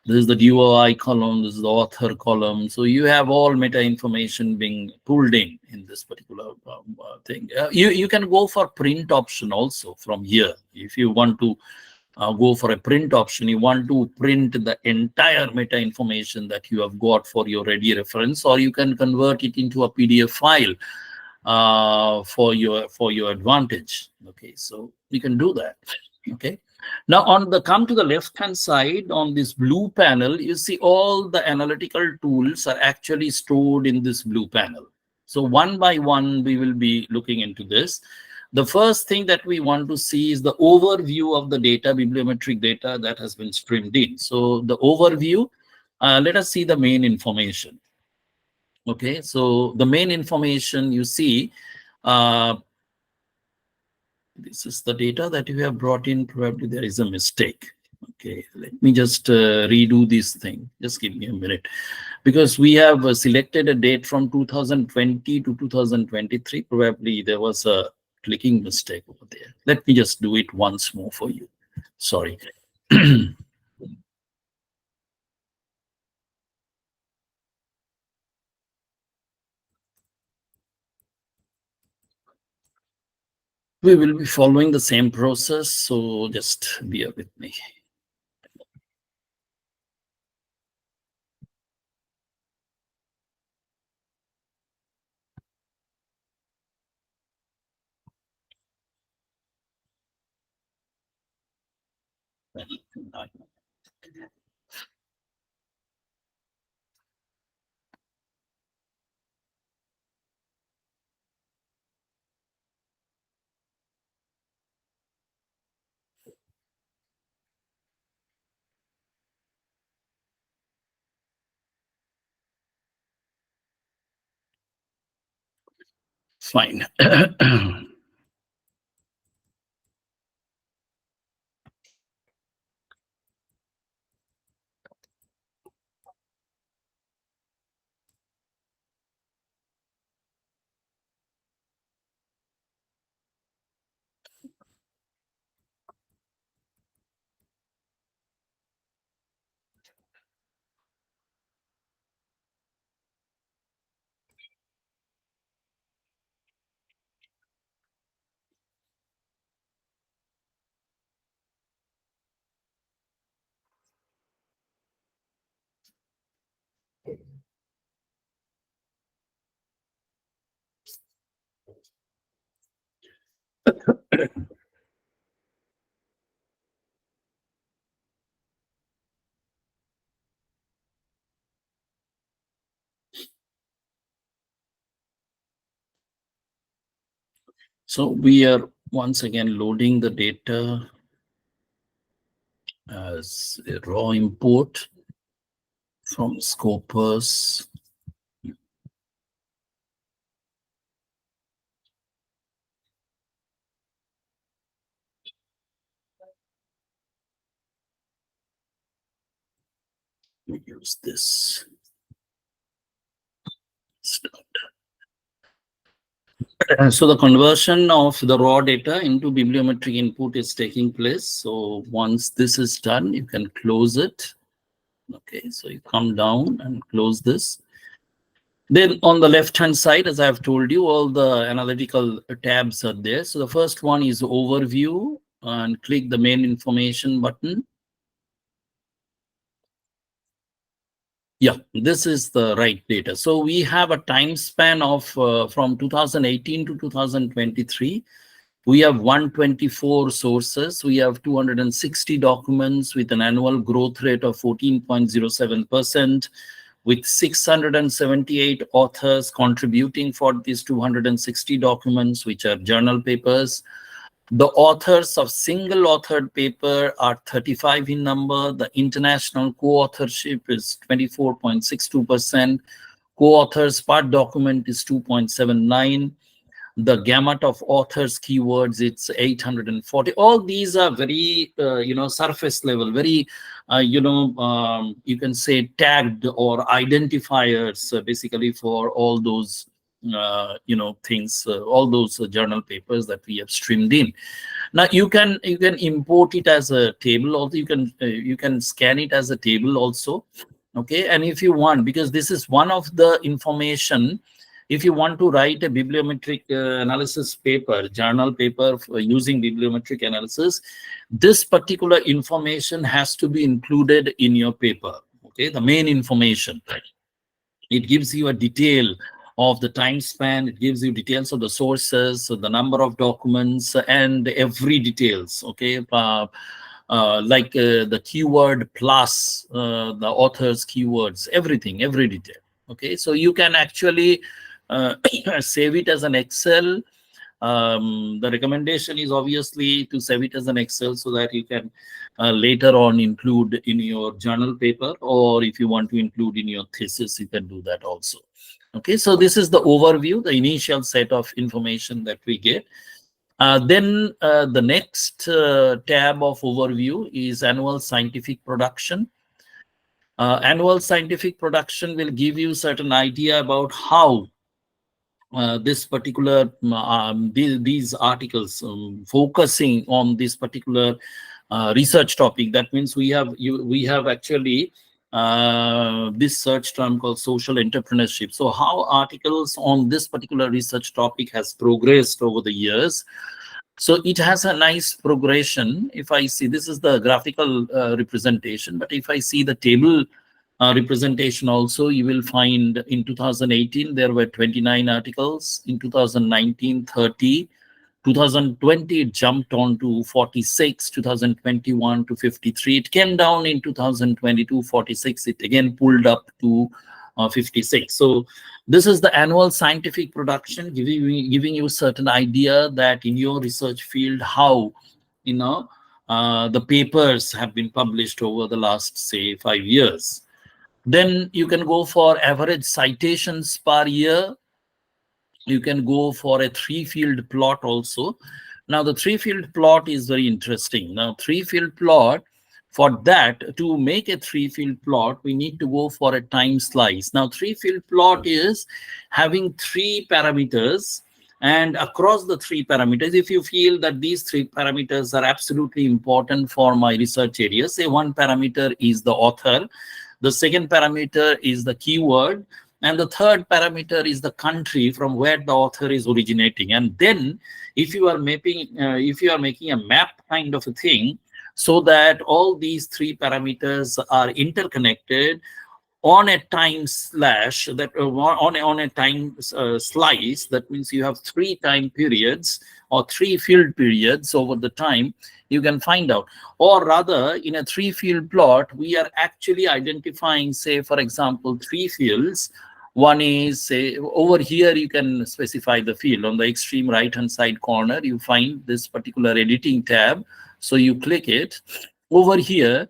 This is the DOI column, this is the author column. So you have all meta information being pulled in this particular thing. You can go for print option also from here. If you want to go for a print option, you want to print the entire meta information that you have got for your ready reference, or you can convert it into a PDF file for your advantage. Okay, so you can do that. Okay, now come to the left hand side on this blue panel, you see all the analytical tools are actually stored in this blue panel. So one by one we will be looking into this. The first thing that we want to see is the overview of the data, bibliometric data that has been streamed in. So the overview, let us see the main information. Okay, so the main information you see, this is the data that you have brought in. Probably there is a mistake. Okay, let me just redo this thing. Just give me a minute, because we have selected a date from 2020 to 2023. Probably there was a clicking mistake over there. Let me just do it once more for you. Sorry. We will be following the same process, so just bear with me. Fine. So we are once again loading the data as a raw import from Scopus. We use this. So the conversion of the raw data into bibliometric input is taking place. So once this is done, you can close it. Okay, so you come down and close this. Then on the left hand side, as I have told you, all the analytical tabs are there. So the first one is overview, and click the main information button. Yeah, this is the right data. So we have a time span of from 2018 to 2023. We have 124 sources. We have 260 documents with an annual growth rate of 14.07%, with 678 authors contributing for these 260 documents, which are journal papers. The authors of single authored paper are 35 in number. The international co-authorship is 24.62%. Co-authors per document is 2.79. The gamut of authors keywords, it's 840. All these are very surface level, very you can say tagged or identifiers basically for all those things, all those journal papers that we have streamed in. Now you can import it as a table also. You can scan it as a table also. Okay, and if you want, because this is one of the information, if you want to write a bibliometric analysis paper, journal paper using bibliometric analysis, this particular information has to be included in your paper. Okay, the main information. It gives you a detail of the time span. It gives you details of the sources, so the number of documents, and every details. Okay, the keyword plus the author's keywords, everything, every detail. Okay, so you can actually save it as an Excel. The recommendation is obviously to save it as an Excel so that you can later on include in your journal paper, or if you want to include in your thesis, you can do that also. Okay, so this is the overview, the initial set of information that we get. Then the next tab of overview is annual scientific production. Annual scientific production will give you certain idea about how this particular these articles focusing on this particular research topic. That means we have actually this search term called social entrepreneurship. So how articles on this particular research topic has progressed over the years. So it has a nice progression. If I see, this is the graphical representation, but if I see the table representation also, you will find in 2018 there were 29 articles, in 2019 30, 2020 it jumped on to 46, 2021 to 53, it came down in 2022 46, it again pulled up to 56. So this is the annual scientific production, giving you a certain idea that in your research field how the papers have been published over the last, say, 5 years. Then you can go for average citations per year. You can go for a 3-field plot also. Now the 3-field plot is very interesting. Now 3-field plot, for that, to make a 3-field plot, we need to go for a time slice. Now 3-field plot is having 3 parameters, and across the 3 parameters, if you feel that these 3 parameters are absolutely important for my research area, say one parameter is the author, the second parameter is the keyword, and the third parameter is the country from where the author is originating. And then if you are making a map kind of a thing, so that all these 3 parameters are interconnected on a time slash, that on a time slice, that means you have 3 time periods or 3 field periods over the time, you can find out. Or rather, in a 3-field plot, we are actually identifying, say, for example, 3 fields. One is, say, over here, you can specify the field. On the extreme right-hand side corner, you find this particular editing tab. So you click it. Over here,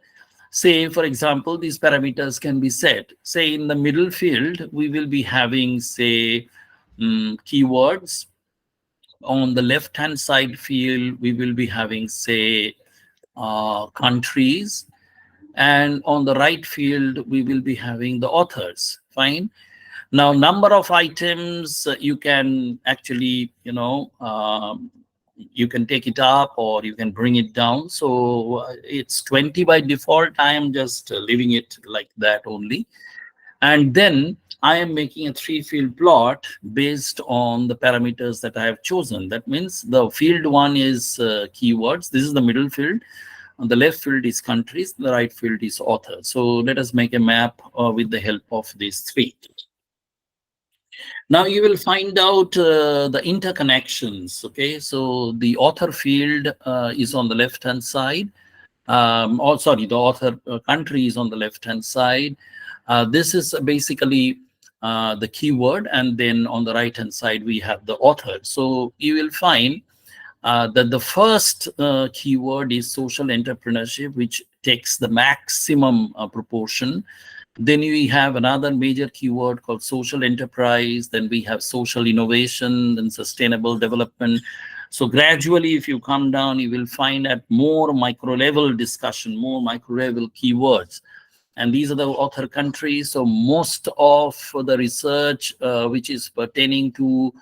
say, for example, these parameters can be set. Say, in the middle field, we will be having, say, keywords. On the left-hand side field, we will be having, say, countries. And on the right field, we will be having the authors. Fine. Now, number of items, you can actually, you can take it up or you can bring it down. So it's 20 by default. I am just leaving it like that only. And then I am making a 3-field plot based on the parameters that I have chosen. That means the field 1 is keywords. This is the middle field. On the left field is countries. The right field is author. So let us make a map with the help of these 3. Now you will find out the interconnections. Okay, so the author field is on the left-hand side. The author country is on the left-hand side. This is basically the keyword, and then on the right-hand side we have the author. So you will find that the first keyword is social entrepreneurship, which takes the maximum proportion. Then we have another major keyword called social enterprise. Then we have social innovation and sustainable development. So gradually, if you come down, you will find at more micro level discussion, more micro level keywords. and these are the author countries. So most of the research which is pertaining to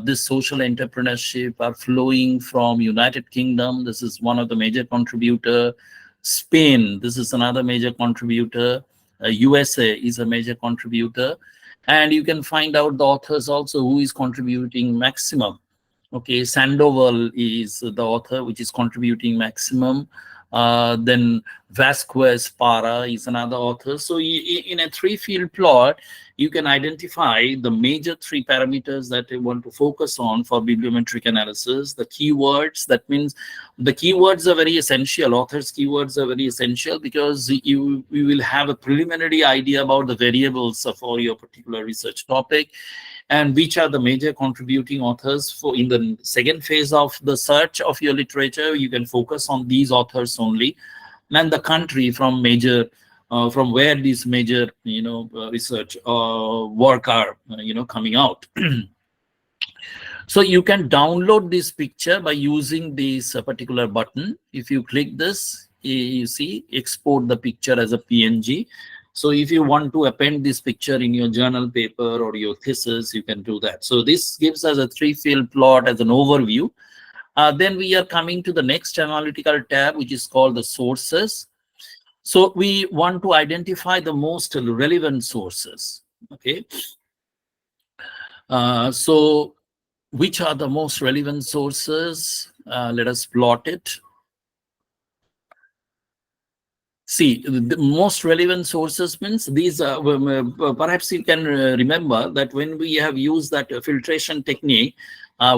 this social entrepreneurship are flowing from United Kingdom. This is one of the major contributor. Spain, this is another major contributor. USA is a major contributor. And you can find out the authors also who is contributing maximum. Okay, Sandoval is the author which is contributing maximum. Then Vasquez Para is another author. So in a three-field plot, you can identify the major three parameters that you want to focus on for bibliometric analysis. The keywords, that means the keywords are very essential. Authors' keywords are very essential because you will have a preliminary idea about the variables for your particular research topic, and which are the major contributing authors. For in the second phase of the search of your literature, you can focus on these authors only, and the country from major from where these major research work are coming out. So you can download this picture by using this particular button. If you click this, you see export the picture as a PNG. So if you want to append this picture in your journal paper or your thesis, you can do that. So this gives us a three-field plot as an overview. Then we are coming to the next analytical tab, which is called the sources. So we want to identify the most relevant sources. Okay. So which are the most relevant sources? Let us plot it. See, the most relevant sources means these perhaps you can remember that when we have used that filtration technique,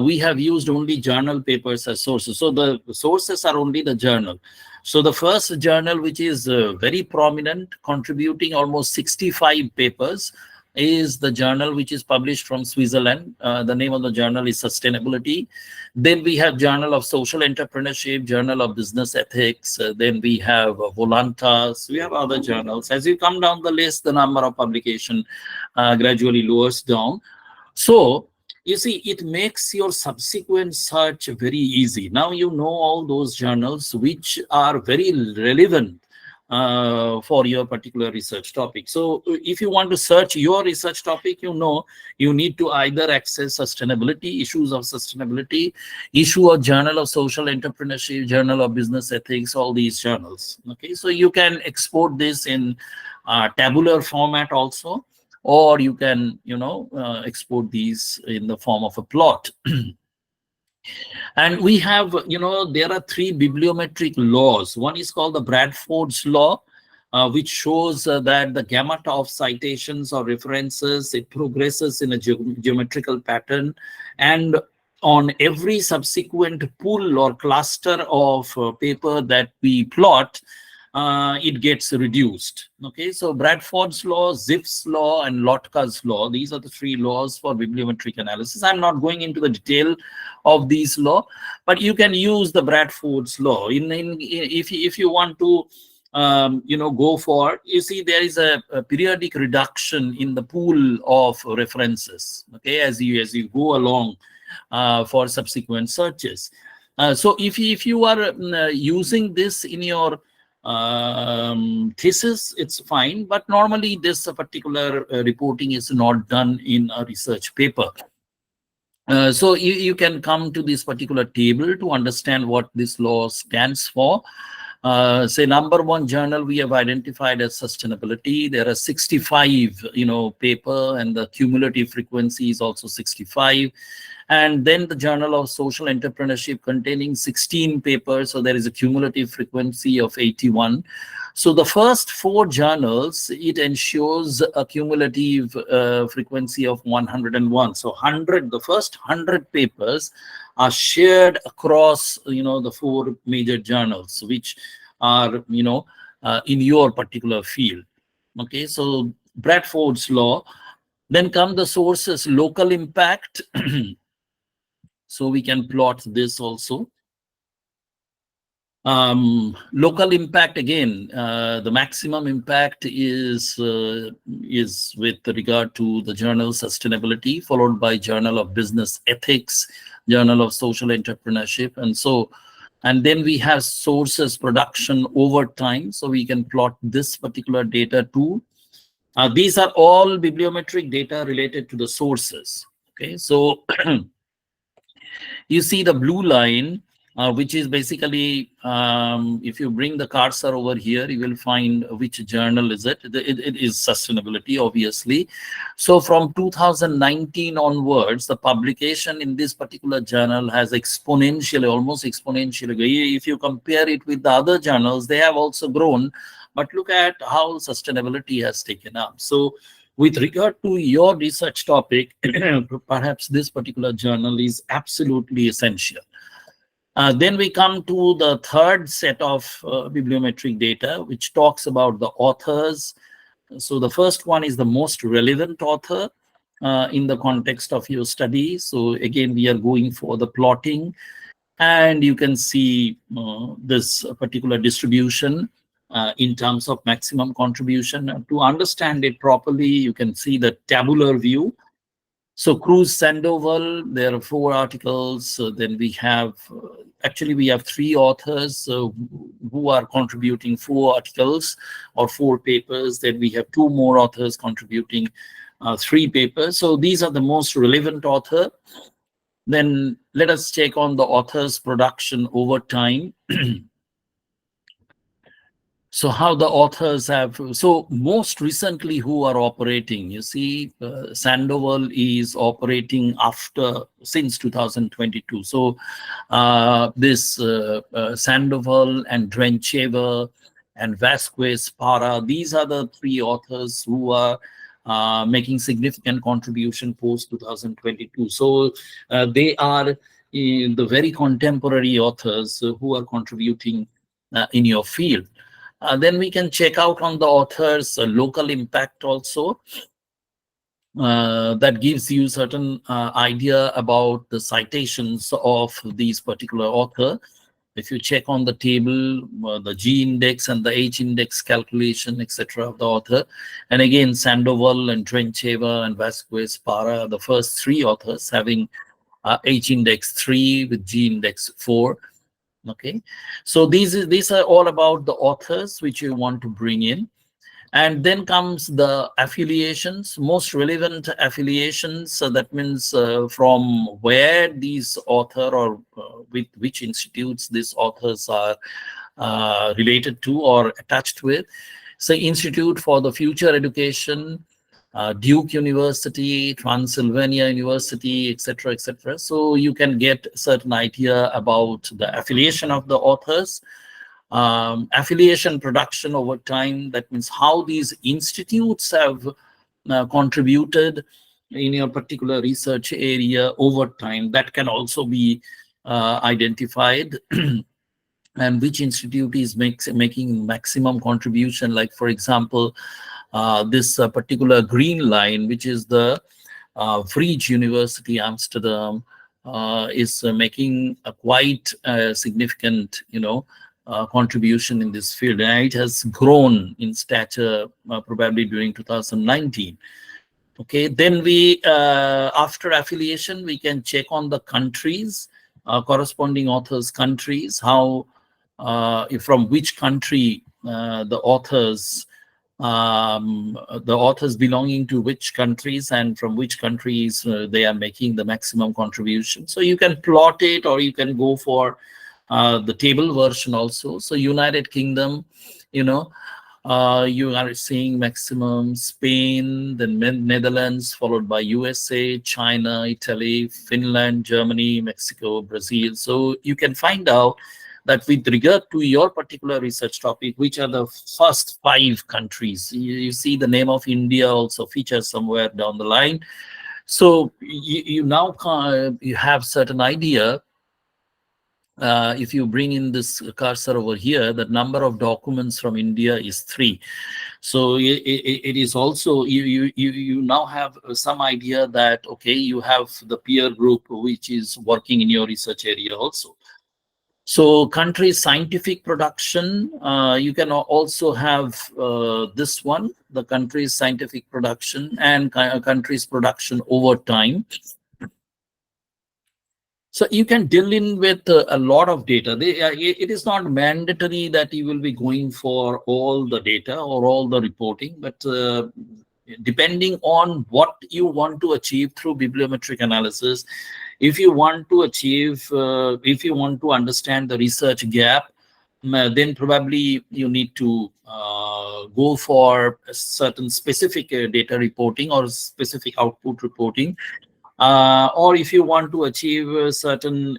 we have used only journal papers as sources. So the sources are only the journal. So the first journal, which is very prominent, contributing almost 65 papers, is the journal which is published from Switzerland. The name of the journal is Sustainability. Then we have Journal of Social Entrepreneurship, Journal of Business Ethics. Then we have Volantas. We have other journals. As you come down the list, the number of publication gradually lowers down. So you see, it makes your subsequent search very easy. Now you know all those journals which are very relevant for your particular research topic. So if you want to search your research topic, you need to either access sustainability, issues of sustainability, issue of Journal of Social Entrepreneurship, Journal of Business Ethics, all these journals. Okay, so you can export this in tabular format also, or you can export these in the form of a plot. And we have, there are three bibliometric laws. One is called the Bradford's law, which shows that the gamut of citations or references, it progresses in a geometrical pattern. And on every subsequent pool or cluster of paper that we plot, it gets reduced. Okay, so Bradford's law, Zipf's law, and Lotka's law, these are the three laws for bibliometric analysis. I'm not going into the detail of these law, but you can use the Bradford's law if you want to go for, you see, there is a periodic reduction in the pool of references, okay, as you go along for subsequent searches. So if you are using this in your thesis, it's fine, but normally this particular reporting is not done in a research paper. So you can come to this particular table to understand what this law stands for. Say number one journal we have identified as sustainability. There are 65 paper, and the cumulative frequency is also 65. And then the Journal of Social Entrepreneurship containing 16 papers, so there is a cumulative frequency of 81. So the first four journals, it ensures a cumulative frequency of 101. So the first 100 papers are shared across the four major journals which are in your particular field. Okay, so Bradford's law. Then come the sources, local impact. So we can plot this also. Local impact, again, the maximum impact is with regard to the journal Sustainability, followed by Journal of Business Ethics, Journal of Social Entrepreneurship, and so And then we have sources production over time. So we can plot this particular data too. These are all bibliometric data related to the sources. Okay, so you see the blue line, which is basically, if you bring the cursor over here, you will find which journal is it. It is sustainability, obviously. So from 2019 onwards, the publication in this particular journal has exponentially, almost exponentially. If you compare it with the other journals, they have also grown. But look at how sustainability has taken up. So with regard to your research topic, perhaps this particular journal is absolutely essential. Then we come to the third set of bibliometric data, which talks about the authors. So the first one is the most relevant author in the context of your study. So again, we are going for the plotting, and you can see this particular distribution in terms of maximum contribution. To understand it properly, you can see the tabular view. So Cruz Sandoval, there are 4 articles. Then we have, actually we have 3 authors who are contributing 4 articles or 4 papers. Then we have 2 more authors contributing 3 papers. So these are the most relevant author. Then let us check on the author's production over time. So how the authors have, so most recently who are operating, you see, Sandoval is operating since 2022. So this Sandoval and Drencheva and Vasquez Para, these are the 3 authors who are making significant contribution post 2022. So they are the very contemporary authors who are contributing in your field. Then we can check out on the author's local impact also. That gives you certain idea about the citations of these particular author. If you check on the table, the G index and the H index calculation, etc. of the author. And again, Sandoval and Drencheva and Vasquez Para, the first 3 authors having H index 3 with G index 4. Okay, so these are all about the authors which you want to bring in. And then comes the affiliations, most relevant affiliations. So that means from where these author or with which institutes these authors are related to or attached with. So Institute for the Future Education, Duke University, Transylvania University, etc., etc. So you can get a certain idea about the affiliation of the authors. Affiliation production over time, that means how these institutes have contributed in your particular research area over time. That can also be identified. And which institute is making maximum contribution. Like, for example, this particular green line, which is the Vrije University Amsterdam, is making a quite significant, contribution in this field, and it has grown in stature probably during 2019. Okay, then we after affiliation, we can check on the countries, corresponding authors' countries, how from which country the authors belonging to which countries and from which countries they are making the maximum contribution. So you can plot it, or you can go for the table version also. So United Kingdom, you are seeing maximum Spain, then Netherlands, followed by USA, China, Italy, Finland, Germany, Mexico, Brazil. So you can find out that with regard to your particular research topic, which are the first 5 countries. You see the name of India also features somewhere down the line. So you now you have certain idea. If you bring in this cursor over here, the number of documents from India is 3. So it is also, you now have some idea that, okay, you have the peer group which is working in your research area also. So country scientific production, you can also have this one, the country's scientific production and country's production over time. So you can deal in with a lot of data. It is not mandatory that you will be going for all the data or all the reporting, but depending on what you want to achieve through bibliometric analysis, if you want to achieve, if you want to understand the research gap, then probably you need to go for a certain specific data reporting or specific output reporting, or if you want to achieve a certain,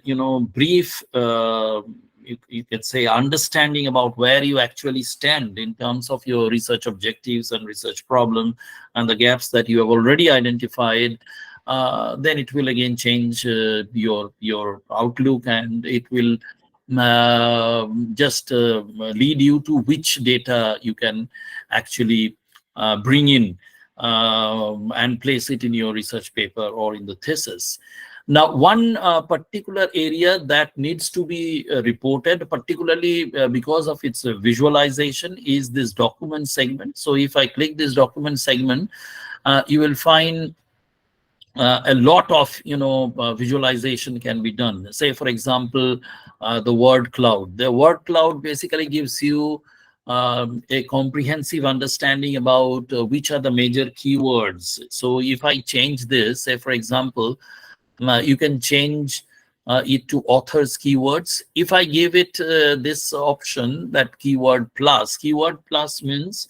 brief, you could say, understanding about where you actually stand in terms of your research objectives and research problem and the gaps that you have already identified, then it will again change your outlook, and it will just lead you to which data you can actually bring in and place it in your research paper or in the thesis. Now, one particular area that needs to be reported, particularly because of its visualization, is this document segment. So if I click this document segment, you will find a lot of visualization can be done. Say, for example, the word cloud. The word cloud basically gives you a comprehensive understanding about which are the major keywords. So if I change this, say for example, you can change it to authors keywords. If I give it this option, that keyword plus means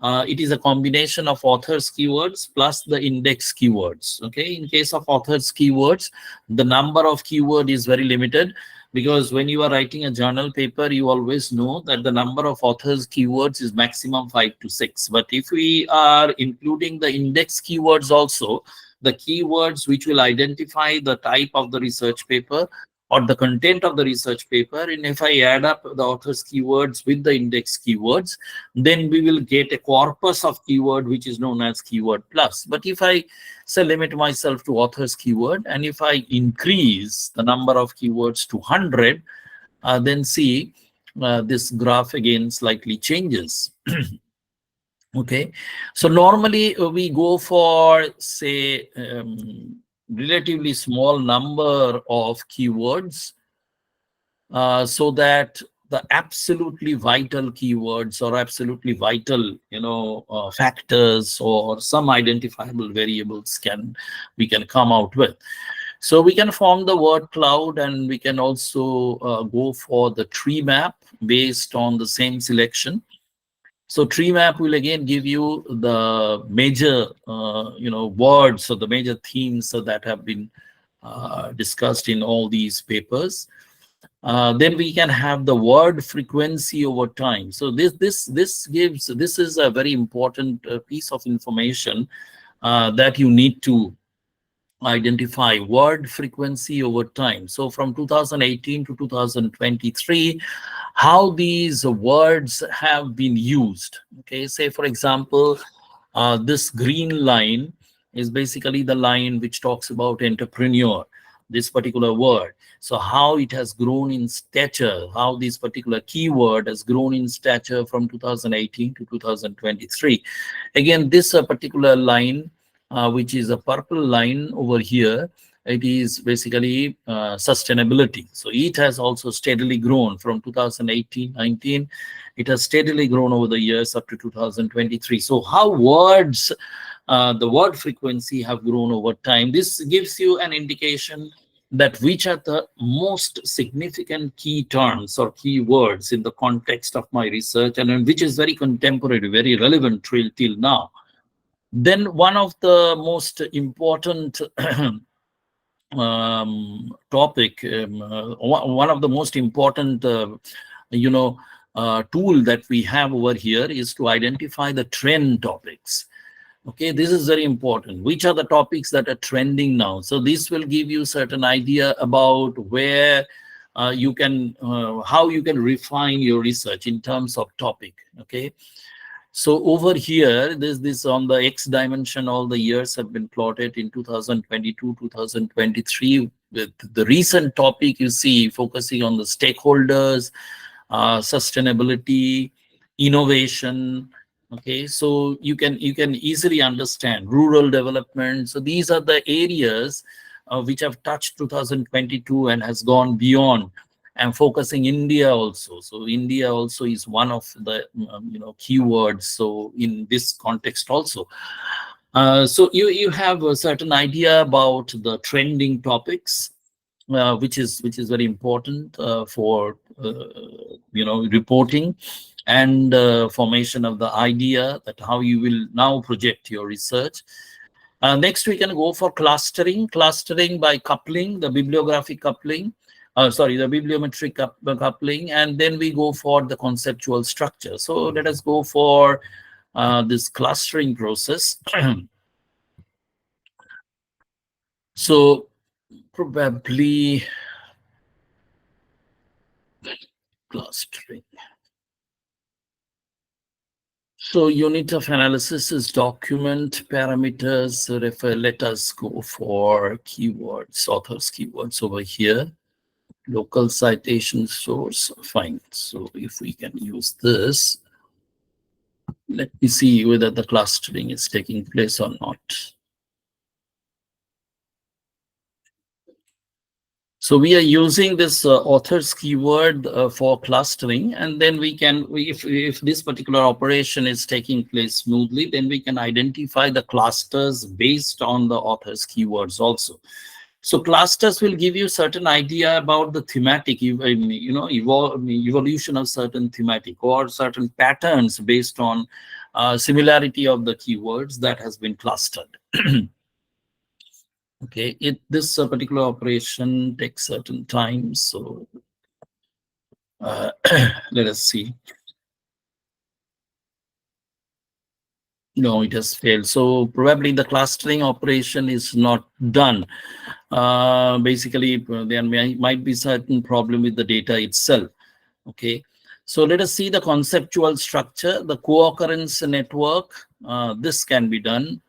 it is a combination of authors keywords plus the index keywords. Okay, in case of authors keywords, the number of keyword is very limited, because when you are writing a journal paper, you always know that the number of authors keywords is maximum 5 to 6. But if we are including the index keywords also, the keywords which will identify the type of the research paper or the content of the research paper, and if I add up the author's keywords with the index keywords, then we will get a corpus of keyword which is known as keyword plus. But if I say limit myself to author's keyword, and if I increase the number of keywords to 100, then see this graph again slightly changes. Okay, so normally we go for, say, relatively small number of keywords, so that the absolutely vital keywords or absolutely vital factors or some identifiable variables we can come out with. So we can form the word cloud, and we can also go for the tree map based on the same selection. So tree map will again give you the major, words or the major themes that have been discussed in all these papers. Then we can have the word frequency over time. So this is a very important piece of information that you need to identify: word frequency over time. So from 2018 to 2023, how these words have been used. Okay, say for example, this green line is basically the line which talks about entrepreneur, this particular word. So how it has grown in stature, how this particular keyword has grown in stature from 2018 to 2023. Again, this particular line, which is a purple line over here, it is basically sustainability. So it has also steadily grown from 2018-19. It has steadily grown over the years up to 2023. So how words, the word frequency have grown over time. This gives you an indication that which are the most significant key terms or key words in the context of my research, and which is very contemporary, very relevant till now. Then one of the most important topic, one of the most important, tool that we have over here is to identify the trend topics. Okay, this is very important. Which are the topics that are trending now? So this will give you certain idea about where you can, how you can refine your research in terms of topic. Okay. So over here, this on the X dimension, all the years have been plotted in 2022, 2023. With the recent topic, you see, focusing on the stakeholders, sustainability, innovation. Okay, so you can easily understand rural development. So these are the areas which have touched 2022 and has gone beyond, and focusing India also. So India also is one of the keywords. So in this context also, so you have a certain idea about the trending topics, which is very important for reporting and formation of the idea that how you will now project your research. Next, we can go for clustering by coupling, the bibliographic coupling, the bibliometric coupling, and then we go for the conceptual structure. So let us go for this clustering process. So probably clustering. So unit of analysis is document parameters. Let us go for keywords, authors keywords over here. Local citation source, fine. So if we can use this, let me see whether the clustering is taking place or not. So we are using this authors keyword for clustering, and then we can, if this particular operation is taking place smoothly, then we can identify the clusters based on the authors keywords also. So clusters will give you certain idea about the thematic, evolution of certain thematic or certain patterns based on similarity of the keywords that has been clustered. Okay, this particular operation takes certain time, so let us see. No, it has failed. So probably the clustering operation is not done. Basically, there might be certain problem with the data itself. Okay, so let us see the conceptual structure, the co-occurrence network. This can be done.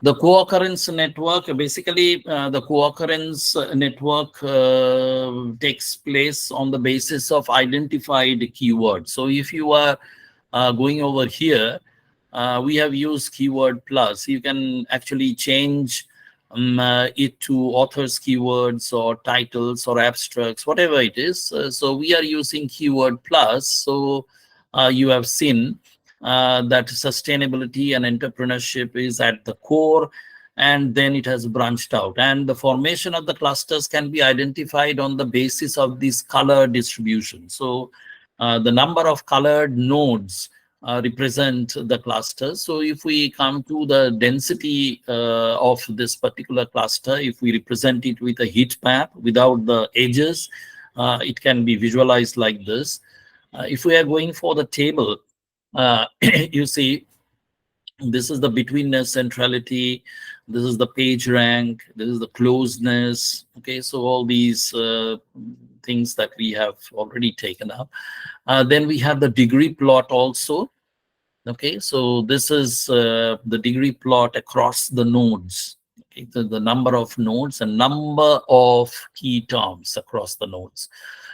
The co-occurrence network, basically the co-occurrence network takes place on the basis of identified keywords. So if you are going over here, we have used keyword plus. You can actually change it to authors keywords or titles or abstracts, whatever it is. So we are using keyword plus. So you have seen that sustainability and entrepreneurship is at the core, and then it has branched out. And the formation of the clusters can be identified on the basis of this color distribution. So the number of colored nodes represent the clusters. So if we come to the density of this particular cluster, if we represent it with a heat map without the edges, it can be visualized like this. If we are going for the table, you see, this is the betweenness centrality, this is the page rank, this is the closeness. Okay, so all these things that we have already taken up. Then we have the degree plot also. Okay, so this is the degree plot across the nodes. Okay, so the number of nodes and number of key terms across the nodes.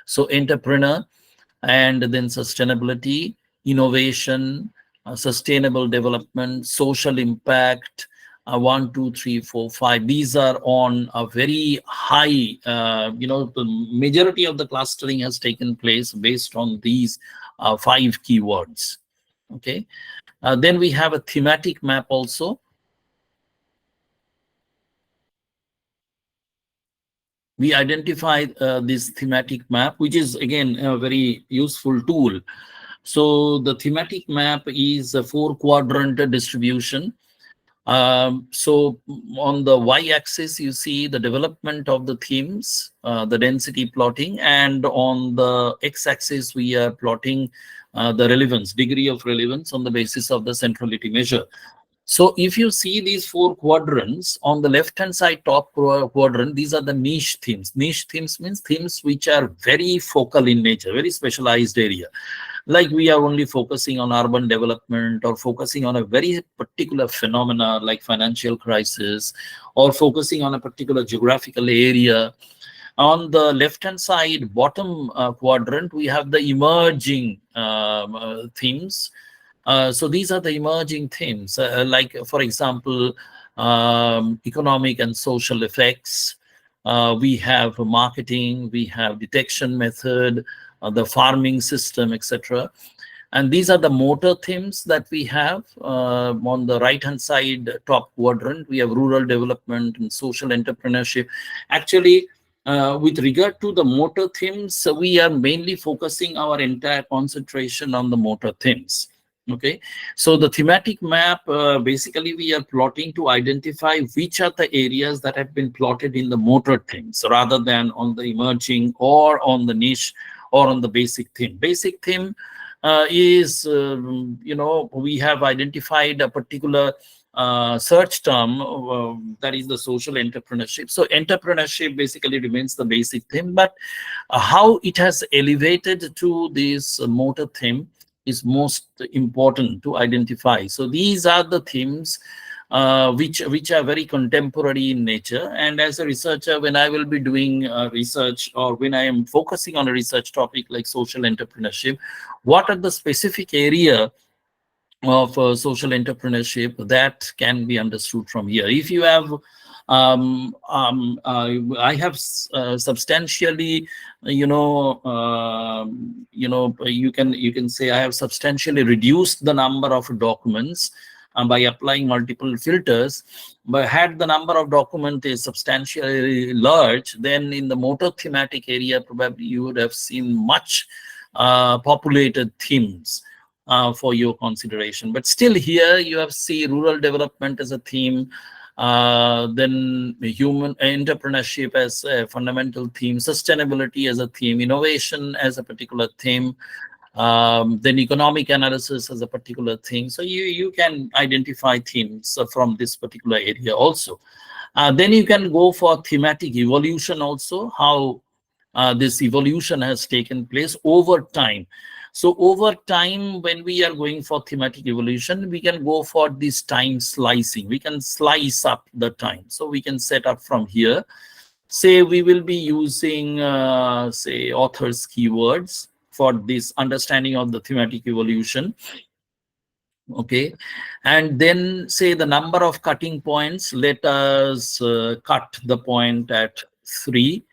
So entrepreneur, and then sustainability, innovation, sustainable development, social impact, 1, 2, 3, 4, 5. These are on a very high, the majority of the clustering has taken place based on these 5 keywords. Okay, then we have a thematic map also. We identify this thematic map, which is again a very useful tool. So the thematic map is a 4-quadrant distribution. So on the y-axis, you see the development of the themes, the density plotting, and on the x-axis, we are plotting the relevance, degree of relevance on the basis of the centrality measure. So if you see these 4 quadrants, on the left-hand side top quadrant, these are the niche themes. Niche themes means themes which are very focal in nature, very specialized area. Like we are only focusing on urban development, or focusing on a very particular phenomena like financial crisis, or focusing on a particular geographical area. On the left-hand side, bottom quadrant, we have the emerging themes. So these are the emerging themes, like, for example, economic and social effects. We have marketing, we have detection method, the farming system, etc. And these are the motor themes that we have. On the right-hand side, top quadrant, we have rural development and social entrepreneurship. Actually, with regard to the motor themes, we are mainly focusing our entire concentration on the motor themes. Okay, so the thematic map, basically we are plotting to identify which are the areas that have been plotted in the motor themes rather than on the emerging or on the niche or on the basic theme. Basic theme is, we have identified a particular search term, that is the social entrepreneurship. So entrepreneurship basically remains the basic theme, but how it has elevated to this motor theme is most important to identify. So these are the themes which are very contemporary in nature. And as a researcher, when I will be doing research, or when I am focusing on a research topic like social entrepreneurship, what are the specific area of social entrepreneurship that can be understood from here? If you have I have substantially, you can say I have substantially reduced the number of documents by applying multiple filters. But had the number of document is substantially large, then in the motor thematic area, probably you would have seen much populated themes for your consideration. But still here you have seen rural development as a theme, then human entrepreneurship as a fundamental theme, sustainability as a theme, innovation as a particular theme, then economic analysis as a particular thing. So you can identify themes from this particular area also. Then you can go for thematic evolution also, how this evolution has taken place over time. So over time, when we are going for thematic evolution, we can go for this time slicing. We can slice up the time. So we can set up from here. Say we will be using, say, authors' keywords for this understanding of the thematic evolution. Okay, and then say the number of cutting points, let us cut the point at 3.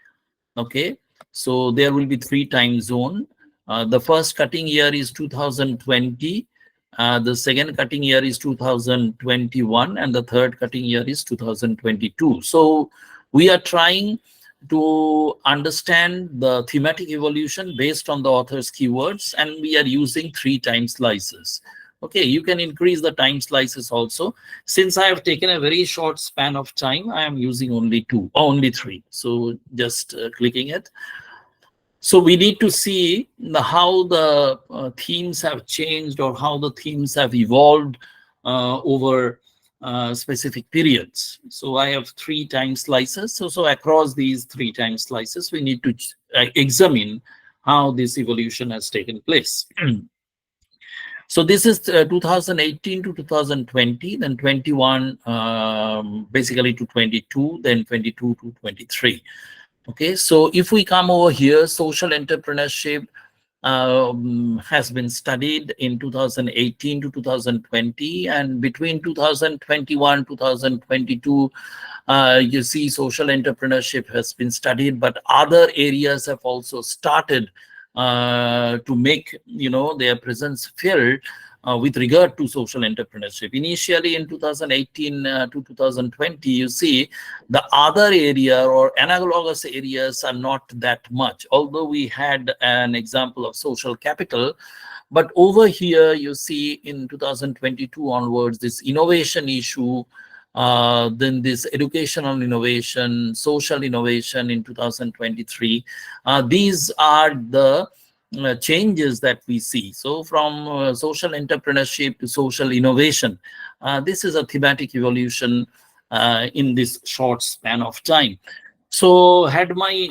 Okay, so there will be 3 time zone. The first cutting year is 2020, the second cutting year is 2021, and the third cutting year is 2022. So we are trying to understand the thematic evolution based on the author's keywords, and we are using 3 time slices. Okay, you can increase the time slices also. Since I have taken a very short span of time, I am using only 2 or only 3. So just clicking it. So we need to see how the themes have changed, or how the themes have evolved over specific periods. So I have 3 time slices. So across these 3 time slices, we need to examine how this evolution has taken place. So this is 2018 to 2020, then 21 basically to 22, then 22 to 23. Okay, so if we come over here, social entrepreneurship has been studied in 2018 to 2020, and between 2021 2022, you see social entrepreneurship has been studied, but other areas have also started to make their presence felt with regard to social entrepreneurship. Initially in 2018 to 2020, you see the other area or analogous areas are not that much, although we had an example of social capital. But over here, you see in 2022 onwards, this innovation issue, then this educational innovation, social innovation in 2023. These are the changes that we see. So from social entrepreneurship to social innovation, this is a thematic evolution in this short span of time. So had my,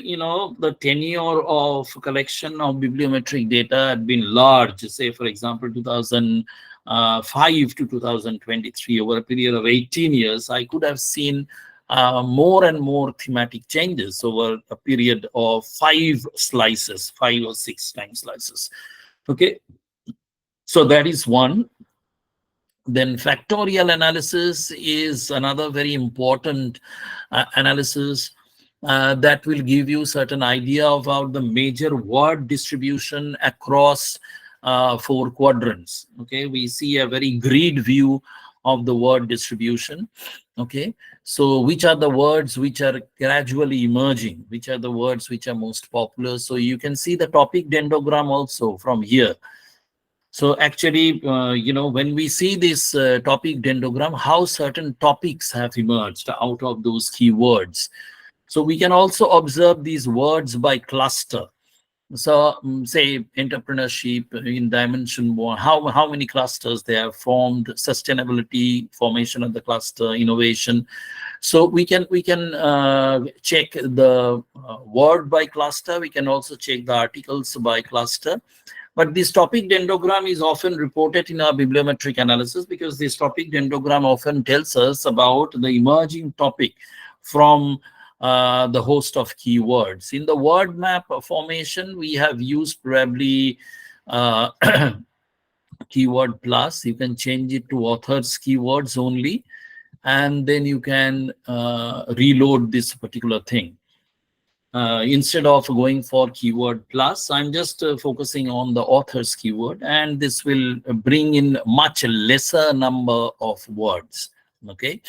the tenure of collection of bibliometric data had been large, say, for example, 2005 to 2023, over a period of 18 years, I could have seen more and more thematic changes over a period of 5 slices, 5 or 6 time slices. Okay, so that is one. Then factorial analysis is another very important analysis that will give you certain idea about the major word distribution across four quadrants. Okay, we see a very grid view of the word distribution. Okay, so which are the words which are gradually emerging, which are the words which are most popular. So you can see the topic dendrogram also from here. So actually, when we see this topic dendrogram, how certain topics have emerged out of those keywords. So we can also observe these words by cluster. So say entrepreneurship in dimension one, how many clusters they have formed, sustainability, formation of the cluster, innovation. So we can check the word by cluster. We can also check the articles by cluster. But this topic dendrogram is often reported in our bibliometric analysis, because this topic dendrogram often tells us about the emerging topic from the host of keywords. In the word map formation, we have used probably uh, keyword plus. You can change it to authors keywords only, and then you can reload this particular thing. Instead of going for keyword plus, I'm just focusing on the author's keyword, and this will bring in much lesser number of words. Okay.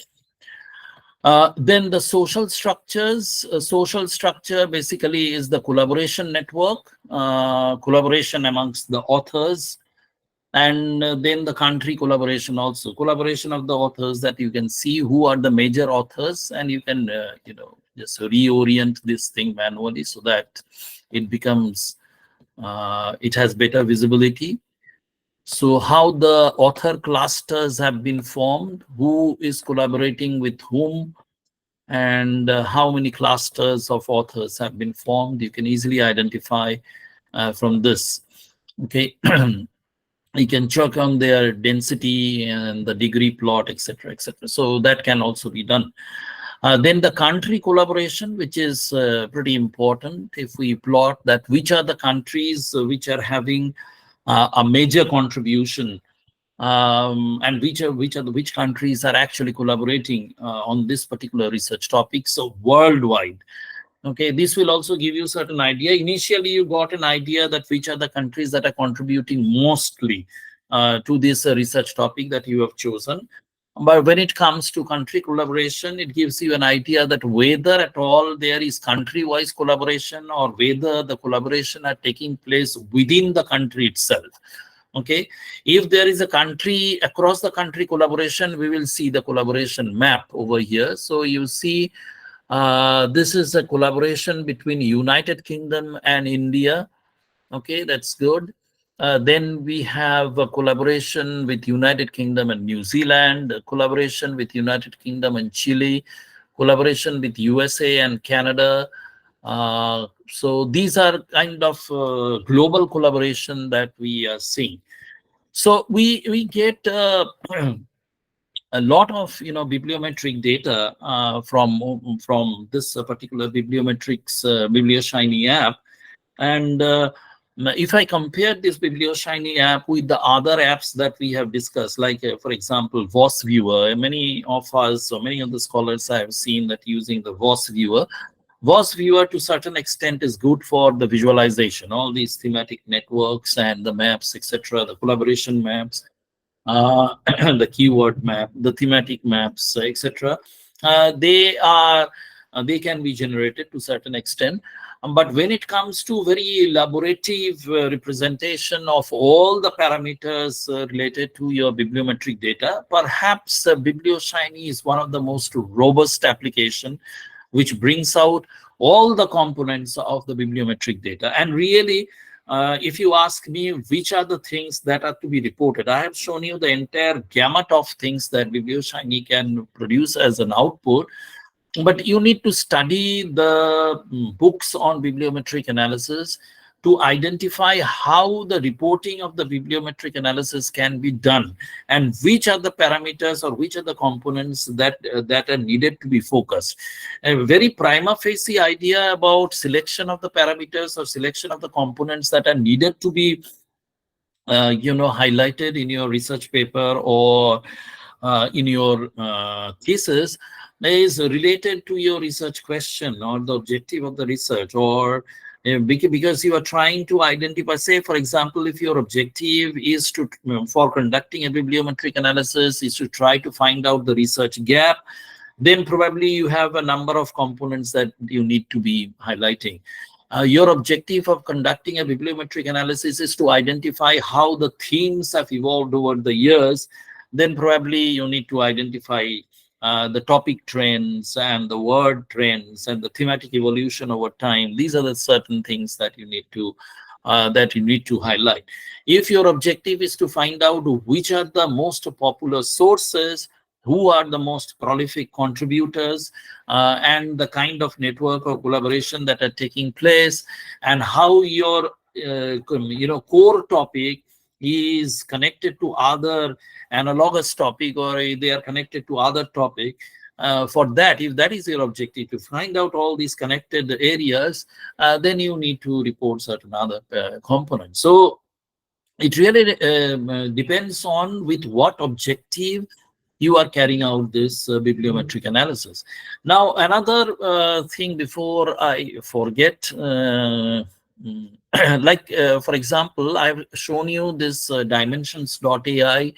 Then the social structures. Social structure basically is the collaboration network, collaboration amongst the authors, and then the country collaboration also. Collaboration of the authors, that you can see who are the major authors, and you can, just reorient this thing manually so that it becomes, it has better visibility. So how the author clusters have been formed, who is collaborating with whom, and how many clusters of authors have been formed, you can easily identify from this. Okay. You can check on their density and the degree plot, etc., etc. So that can also be done. Then the country collaboration, which is pretty important. If we plot that, which are the countries which are having a major contribution, and which countries are actually collaborating on this particular research topic. So worldwide. Okay, this will also give you certain idea. Initially, you got an idea that which are the countries that are contributing mostly to this research topic that you have chosen. But when it comes to country collaboration, it gives you an idea that whether at all there is country-wise collaboration, or whether the collaboration are taking place within the country itself. Okay, if there is a country, across the country collaboration, we will see the collaboration map over here. So you see, this is a collaboration between United Kingdom and India. Okay, that's good. Then we have a collaboration with United Kingdom and New Zealand, a collaboration with United Kingdom and Chile, collaboration with USA and Canada. So these are kind of global collaboration that we are seeing. So we get a lot of bibliometric data from this particular bibliometrics BiblioShiny app. And if I compare this BiblioShiny app with the other apps that we have discussed, like for example VOS Viewer, many of us, or many of the scholars I have seen that using the VOS Viewer. VOS Viewer to certain extent is good for the visualization, all these thematic networks and the maps, etc., the collaboration maps, the keyword map, the thematic maps, etc. They can be generated to certain extent. But when it comes to very elaborative representation of all the parameters related to your bibliometric data, perhaps BiblioShiny is one of the most robust application, which brings out all the components of the bibliometric data. And really, if you ask me which are the things that are to be reported, I have shown you the entire gamut of things that BiblioShiny can produce as an output. But you need to study the books on bibliometric analysis to identify how the reporting of the bibliometric analysis can be done, and which are the parameters or which are the components that that are needed to be focused. A very prima facie idea about selection of the parameters or selection of the components that are needed to be highlighted in your research paper or in your thesis is related to your research question or the objective of the research, or because you are trying to identify, say, for example, if your objective is to, for conducting a bibliometric analysis, is to try to find out the research gap, then probably you have a number of components that you need to be highlighting. Your objective of conducting a bibliometric analysis is to identify how the themes have evolved over the years. Then probably you need to identify the topic trends and the word trends and the thematic evolution over time. These are the certain things that you need to highlight. If your objective is to find out which are the most popular sources, who are the most prolific contributors, and the kind of network or collaboration that are taking place, and how your core topic is connected to other analogous topic, or they are connected to other topic. For that, if that is your objective, to find out all these connected areas, then you need to report certain other components. So it really depends on with what objective you are carrying out this bibliometric analysis. Now, another thing before I forget, for example, I've shown you this dimensions.ai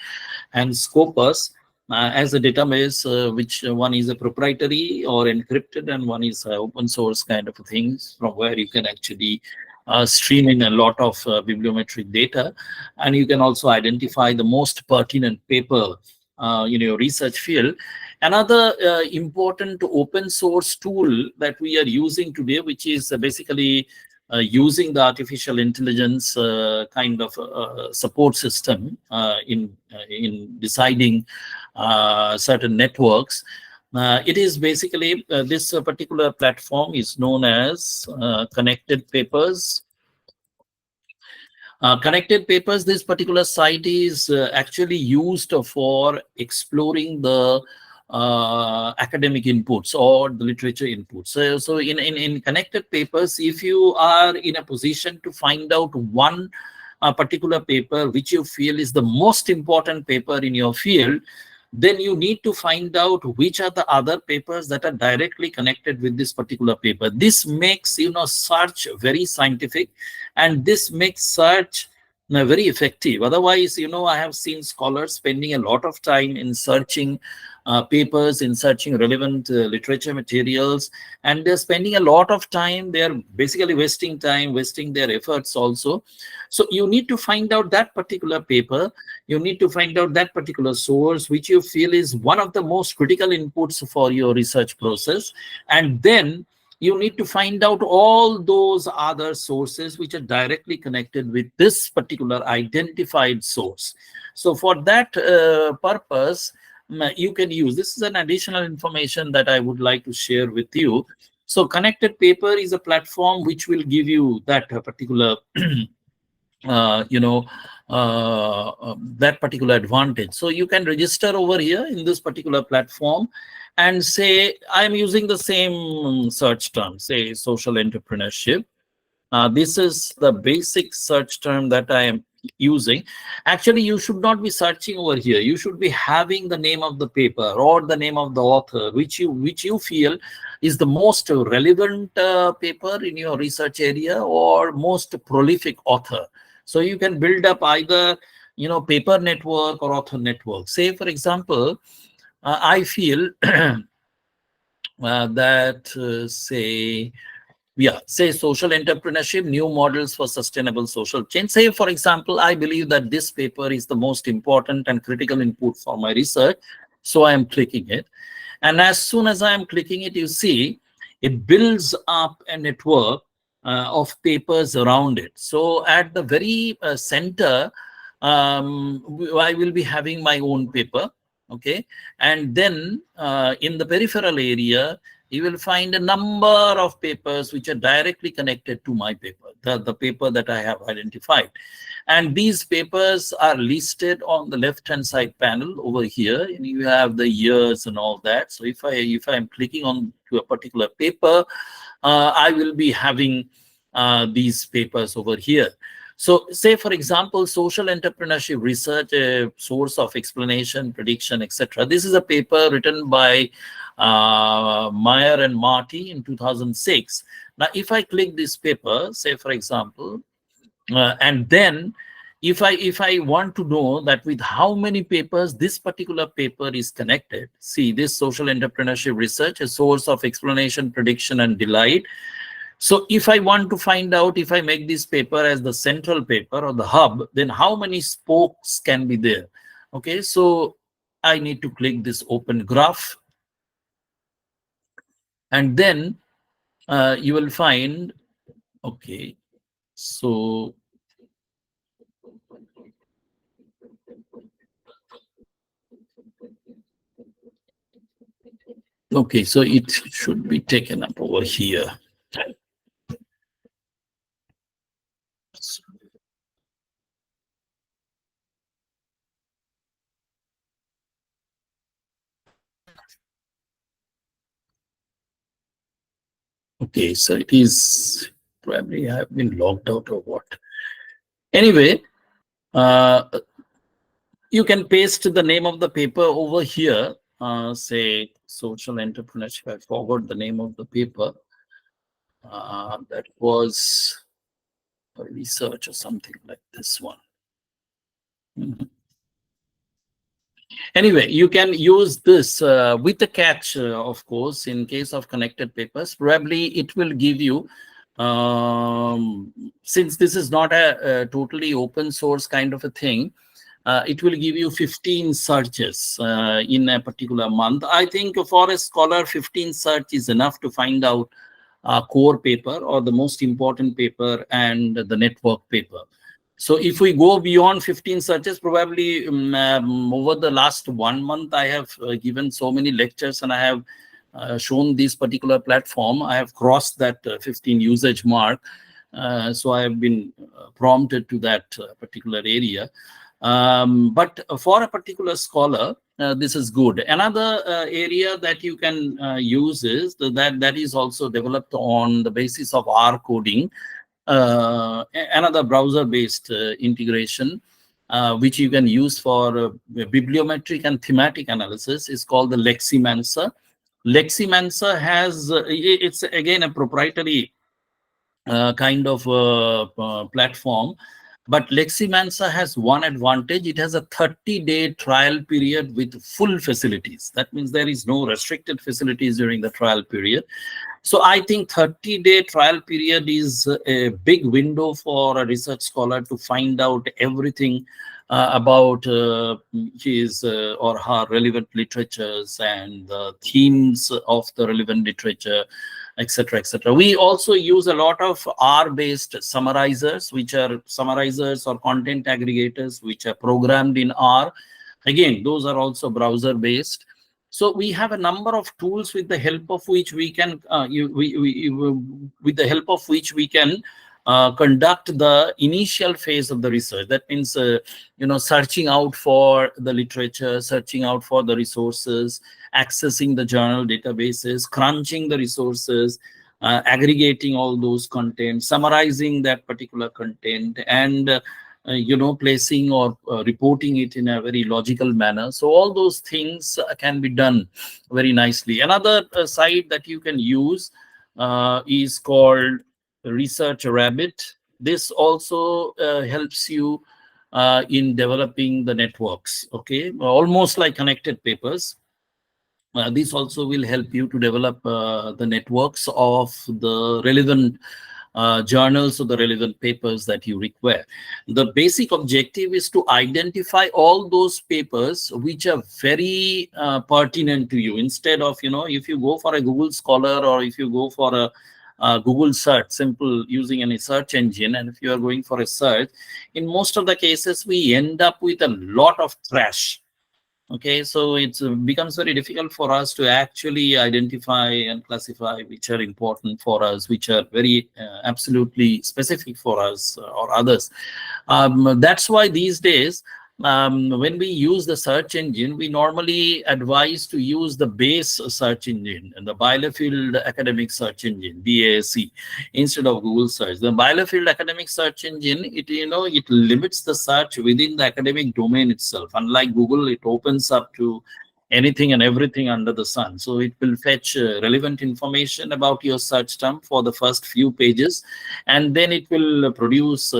and Scopus as a database, which one is a proprietary or encrypted, and one is open source kind of things, from where you can actually stream in a lot of bibliometric data, and you can also identify the most pertinent paper in your research field. Another important open source tool that we are using today, which is basically using the artificial intelligence kind of support system in deciding certain networks. It is basically this particular platform is known as Connected Papers. Connected Papers, this particular site is actually used for exploring the academic inputs or the literature inputs. So in Connected Papers, if you are in a position to find out one particular paper which you feel is the most important paper in your field, then you need to find out which are the other papers that are directly connected with this particular paper. This makes search very scientific, and this makes search very effective. Otherwise, I have seen scholars spending a lot of time in searching papers, in searching relevant literature materials, and they're spending a lot of time. They're basically wasting time, wasting their efforts also. So you need to find out that particular paper. You need to find out that particular source which you feel is one of the most critical inputs for your research process, and then you need to find out all those other sources which are directly connected with this particular identified source. So for that purpose, you can use, this is an additional information that I would like to share with you. So Connected Paper is a platform which will give you that particular that particular advantage. So you can register over here in this particular platform and say, I'm using the same search term, say social entrepreneurship. This is the basic search term that I am using. Actually, you should not be searching over here. You should be having the name of the paper or the name of the author which you feel is the most relevant paper in your research area or most prolific author. So you can build up either paper network or author network. Say, for example, I feel that say social entrepreneurship, new models for sustainable social change. Say, for example, I believe that this paper is the most important and critical input for my research. So I am clicking it. And as soon as I am clicking it, you see, it builds up a network of papers around it. So at the very center, I will be having my own paper. Okay. And then in the peripheral area, you will find a number of papers which are directly connected to my paper, the paper that I have identified. And these papers are listed on the left-hand side panel over here, and you have the years and all that. So if I'm clicking on to a particular paper, I will be having these papers over here. So say, for example, social entrepreneurship research, a source of explanation, prediction, etc. This is a paper written by Meyer and Marty in 2006. Now, if I click this paper, say, for example, and then if I want to know that with how many papers this particular paper is connected, see this social entrepreneurship research, a source of explanation, prediction, and delight. So if I want to find out, if I make this paper as the central paper or the hub, then how many spokes can be there? Okay, so I need to click this open graph, and then you will find, okay, so okay, so it should be taken up over here. Okay, so it is probably I have been logged out or what. Anyway, you can paste the name of the paper over here. Say social entrepreneurship. I forgot the name of the paper. That was a research or something like this one. Mhm. Anyway, you can use this with a catch, of course, in case of connected papers. Probably it will give you, since this is not a totally open source kind of a thing, it will give you 15 searches in a particular month. I think for a scholar, 15 search is enough to find out a core paper or the most important paper and the network paper. So if we go beyond 15 searches, probably over the last 1 month, I have given so many lectures and I have shown this particular platform. I have crossed that 15 usage mark. So I have been prompted to that particular area. But for a particular scholar, this is good. Another area that you can use is that is also developed on the basis of R coding. Another browser-based integration, which you can use for bibliometric and thematic analysis, is called the Leximancer. Leximancer has, it's again a proprietary kind of platform. But Leximancer has one advantage. It has a 30-day trial period with full facilities. That means there is no restricted facilities during the trial period. So I think 30-day trial period is a big window for a research scholar to find out everything about his or her relevant literatures and the themes of the relevant literature, etc., etc. We also use a lot of R-based summarizers, which are summarizers or content aggregators, which are programmed in R. Again, those are also browser-based. So we have a number of tools with the help of which we can, with the help of which we can conduct the initial phase of the research. That means, searching out for the literature, searching out for the resources, accessing the journal databases, crunching the resources, aggregating all those content, summarizing that particular content, and placing or reporting it in a very logical manner. So all those things can be done very nicely. Another site that you can use is called Research Rabbit. This also helps you in developing the networks, okay? Almost like connected papers. This also will help you to develop the networks of the relevant journals or the relevant papers that you require. The basic objective is to identify all those papers which are very pertinent to you. Instead of, if you go for a Google Scholar or if you go for a Google search, simple using any search engine, and if you are going for a search, in most of the cases, we end up with a lot of trash. Okay, so it becomes very difficult for us to actually identify and classify which are important for us, which are very absolutely specific for us or others. That's why these days when we use the search engine, we normally advise to use the base search engine and the Bielefeld academic search engine, BASE, instead of Google search. The Bielefeld academic search engine, it limits the search within the academic domain itself. Unlike Google, it opens up to anything and everything under the sun. So it will fetch relevant information about your search term for the first few pages, and then it will produce,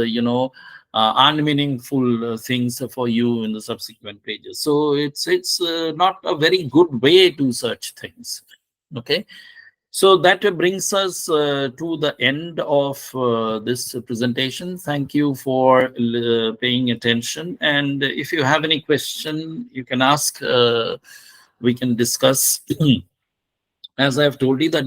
unmeaningful things for you in the subsequent pages. So it's not a very good way to search things. Okay. So that brings us to the end of this presentation. Thank you for paying attention. And if you have any question, you can ask. We can discuss. As I have told you that